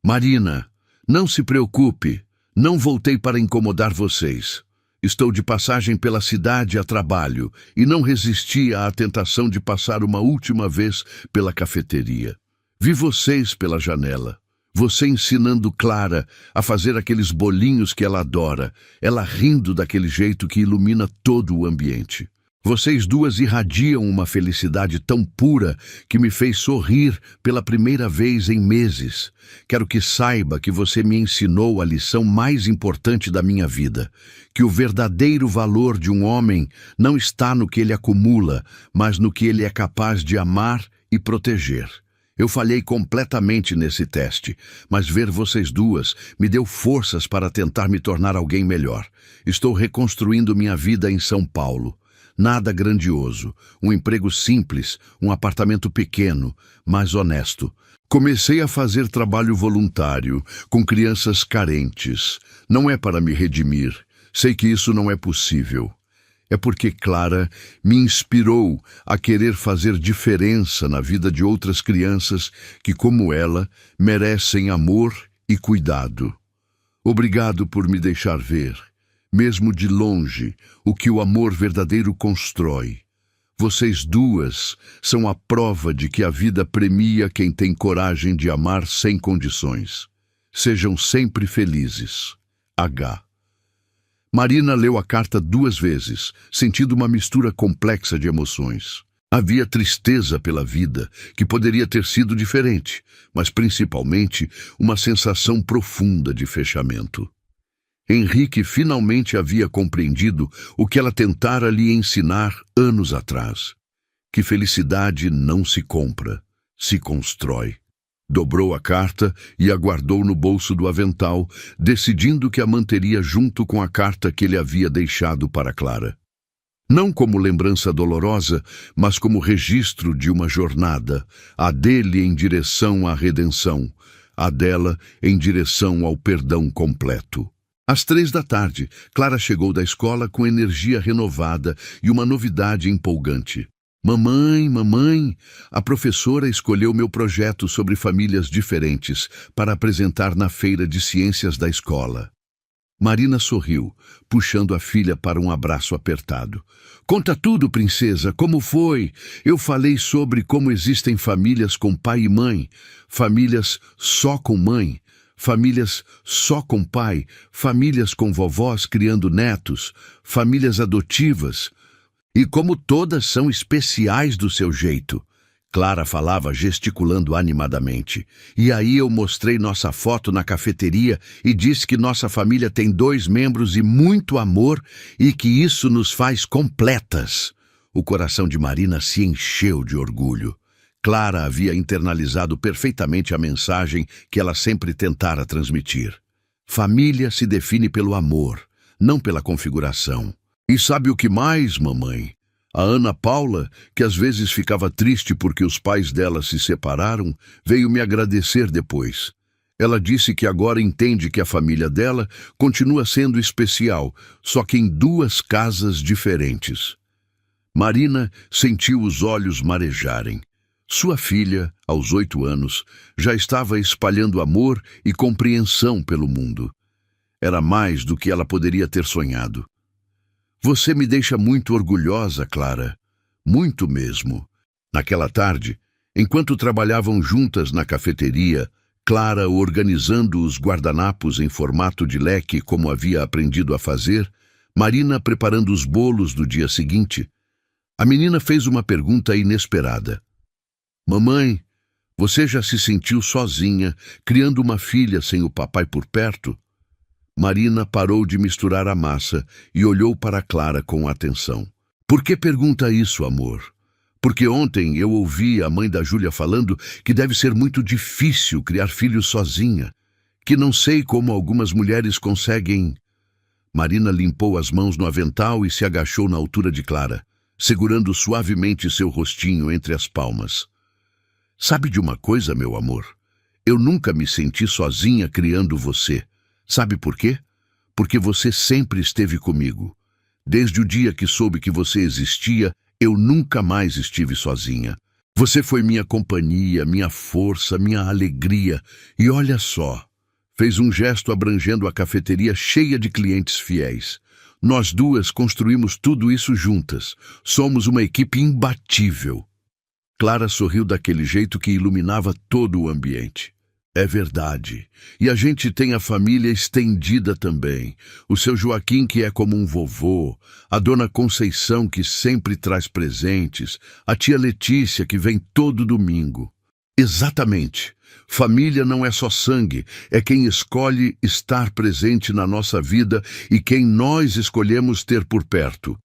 Marina, não se preocupe, não voltei para incomodar vocês. Estou de passagem pela cidade a trabalho e não resisti à tentação de passar uma última vez pela cafeteria. Vi vocês pela janela. Você ensinando Clara a fazer aqueles bolinhos que ela adora, ela rindo daquele jeito que ilumina todo o ambiente. Vocês duas irradiam uma felicidade tão pura que me fez sorrir pela primeira vez em meses. Quero que saiba que você me ensinou a lição mais importante da minha vida, que o verdadeiro valor de um homem não está no que ele acumula, mas no que ele é capaz de amar e proteger. Eu falhei completamente nesse teste, mas ver vocês duas me deu forças para tentar me tornar alguém melhor. Estou reconstruindo minha vida em São Paulo. Nada grandioso, um emprego simples, um apartamento pequeno, mas honesto. Comecei a fazer trabalho voluntário, com crianças carentes. Não é para me redimir, sei que isso não é possível. É porque Clara me inspirou a querer fazer diferença na vida de outras crianças que, como ela, merecem amor e cuidado. Obrigado por me deixar ver, mesmo de longe, o que o amor verdadeiro constrói. Vocês duas são a prova de que a vida premia quem tem coragem de amar sem condições. Sejam sempre felizes. H. Marina leu a carta 2 vezes, sentindo uma mistura complexa de emoções. Havia tristeza pela vida, que poderia ter sido diferente, mas principalmente uma sensação profunda de fechamento. Henrique finalmente havia compreendido o que ela tentara lhe ensinar anos atrás. Que felicidade não se compra, se constrói. Dobrou a carta e a guardou no bolso do avental, decidindo que a manteria junto com a carta que ele havia deixado para Clara. Não como lembrança dolorosa, mas como registro de uma jornada, a dele em direção à redenção, a dela em direção ao perdão completo. Às 3 da tarde, Clara chegou da escola com energia renovada e uma novidade empolgante. Mamãe, mamãe, a professora escolheu meu projeto sobre famílias diferentes para apresentar na feira de ciências da escola. Marina sorriu, puxando a filha para um abraço apertado. Conta tudo, princesa, como foi? Eu falei sobre como existem famílias com pai e mãe, famílias só com mãe, famílias só com pai, famílias com vovós criando netos, famílias adotivas. E como todas são especiais do seu jeito. Clara falava gesticulando animadamente. E aí eu mostrei nossa foto na cafeteria e disse que nossa família tem 2 membros e muito amor e que isso nos faz completas. O coração de Marina se encheu de orgulho. Clara havia internalizado perfeitamente a mensagem que ela sempre tentara transmitir. Família se define pelo amor, não pela configuração. E sabe o que mais, mamãe? A Ana Paula, que às vezes ficava triste porque os pais dela se separaram, veio me agradecer depois. Ela disse que agora entende que a família dela continua sendo especial, só que em 2 casas diferentes. Marina sentiu os olhos marejarem. Sua filha, aos 8 anos, já estava espalhando amor e compreensão pelo mundo. Era mais do que ela poderia ter sonhado. Você me deixa muito orgulhosa, Clara. Muito mesmo. Naquela tarde, enquanto trabalhavam juntas na cafeteria, Clara organizando os guardanapos em formato de leque como havia aprendido a fazer, Marina preparando os bolos do dia seguinte, a menina fez uma pergunta inesperada. Mamãe, você já se sentiu sozinha, criando uma filha sem o papai por perto? Marina parou de misturar a massa e olhou para Clara com atenção. Por que pergunta isso, amor? Porque ontem eu ouvi a mãe da Júlia falando que deve ser muito difícil criar filhos sozinha, que não sei como algumas mulheres conseguem. Marina limpou as mãos no avental e se agachou na altura de Clara, segurando suavemente seu rostinho entre as palmas. Sabe de uma coisa, meu amor? Eu nunca me senti sozinha criando você. Sabe por quê? Porque você sempre esteve comigo. Desde o dia que soube que você existia, eu nunca mais estive sozinha. Você foi minha companhia, minha força, minha alegria. E olha só, fez um gesto abrangendo a cafeteria cheia de clientes fiéis. Nós duas construímos tudo isso juntas. Somos uma equipe imbatível. Clara sorriu daquele jeito que iluminava todo o ambiente. É verdade. E a gente tem a família estendida também. O seu Joaquim, que é como um vovô, a dona Conceição, que sempre traz presentes, a tia Letícia, que vem todo domingo. Exatamente. Família não é só sangue, é quem escolhe estar presente na nossa vida e quem nós escolhemos ter por perto.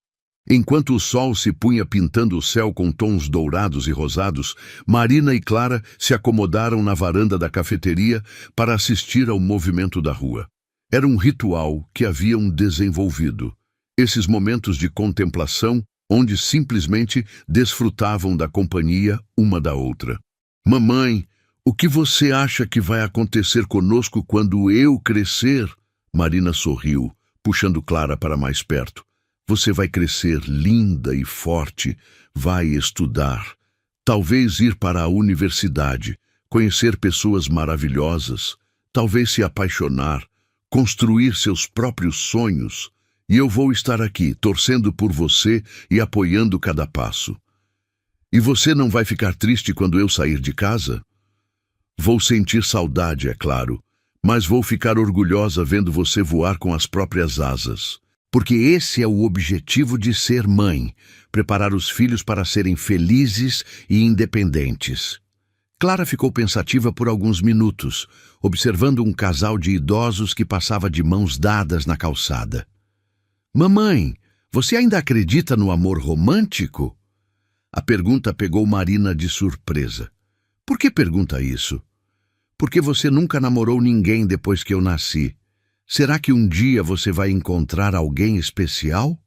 Enquanto o sol se punha pintando o céu com tons dourados e rosados, Marina e Clara se acomodaram na varanda da cafeteria para assistir ao movimento da rua. Era um ritual que haviam desenvolvido. Esses momentos de contemplação, onde simplesmente desfrutavam da companhia uma da outra. Mamãe, o que você acha que vai acontecer conosco quando eu crescer? Marina sorriu, puxando Clara para mais perto. Você vai crescer linda e forte, vai estudar, talvez ir para a universidade, conhecer pessoas maravilhosas, talvez se apaixonar, construir seus próprios sonhos, e eu vou estar aqui, torcendo por você e apoiando cada passo. E você não vai ficar triste quando eu sair de casa? Vou sentir saudade, é claro, mas vou ficar orgulhosa vendo você voar com as próprias asas. Porque esse é o objetivo de ser mãe, preparar os filhos para serem felizes e independentes. Clara ficou pensativa por alguns minutos, observando um casal de idosos que passava de mãos dadas na calçada. Mamãe, você ainda acredita no amor romântico? A pergunta pegou Marina de surpresa. Por que pergunta isso? Porque você nunca namorou ninguém depois que eu nasci. Será que um dia você vai encontrar alguém especial?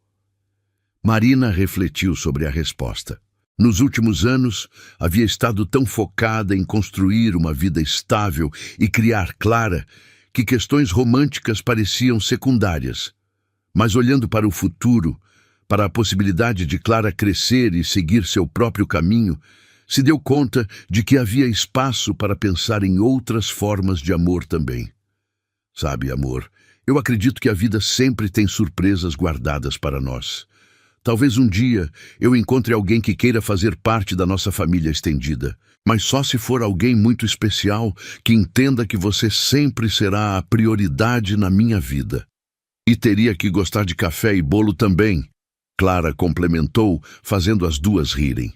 Marina refletiu sobre a resposta. Nos últimos anos, havia estado tão focada em construir uma vida estável e criar Clara que questões românticas pareciam secundárias. Mas olhando para o futuro, para a possibilidade de Clara crescer e seguir seu próprio caminho, se deu conta de que havia espaço para pensar em outras formas de amor também. Sabe, amor, eu acredito que a vida sempre tem surpresas guardadas para nós. Talvez um dia eu encontre alguém que queira fazer parte da nossa família estendida, mas só se for alguém muito especial que entenda que você sempre será a prioridade na minha vida. E teria que gostar de café e bolo também, Clara complementou, fazendo as duas rirem.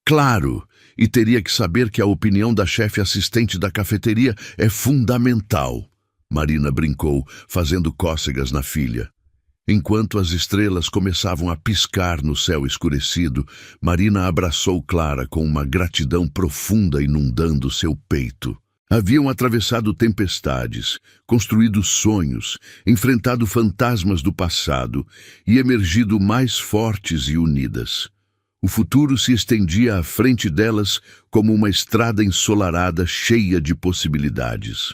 Claro, e teria que saber que a opinião da chefe assistente da cafeteria é fundamental. Marina brincou, fazendo cócegas na filha. Enquanto as estrelas começavam a piscar no céu escurecido, Marina abraçou Clara com uma gratidão profunda inundando seu peito. Haviam atravessado tempestades, construído sonhos, enfrentado fantasmas do passado e emergido mais fortes e unidas. O futuro se estendia à frente delas como uma estrada ensolarada cheia de possibilidades.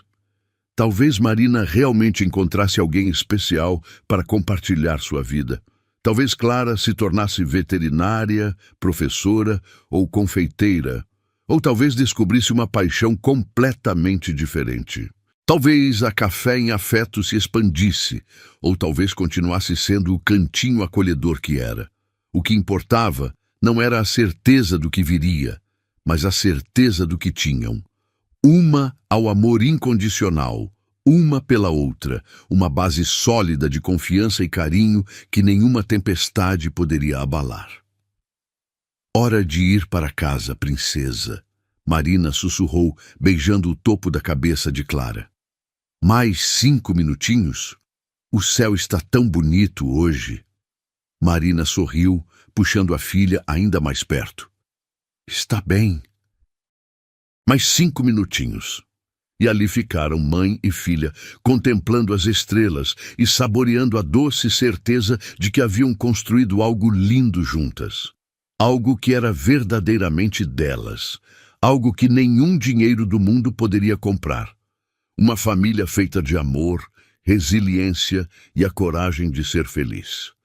Talvez Marina realmente encontrasse alguém especial para compartilhar sua vida. Talvez Clara se tornasse veterinária, professora ou confeiteira. Ou talvez descobrisse uma paixão completamente diferente. Talvez a Café em Afeto se expandisse, ou talvez continuasse sendo o cantinho acolhedor que era. O que importava não era a certeza do que viria, mas a certeza do que tinham. Uma ao amor incondicional, uma pela outra, uma base sólida de confiança e carinho que nenhuma tempestade poderia abalar. Hora de ir para casa, princesa, Marina sussurrou, beijando o topo da cabeça de Clara. Mais 5 minutinhos? O céu está tão bonito hoje. Marina sorriu, puxando a filha ainda mais perto. Está bem. Mais 5 minutinhos. E ali ficaram mãe e filha, contemplando as estrelas e saboreando a doce certeza de que haviam construído algo lindo juntas. Algo que era verdadeiramente delas. Algo que nenhum dinheiro do mundo poderia comprar. Uma família feita de amor, resiliência e a coragem de ser feliz.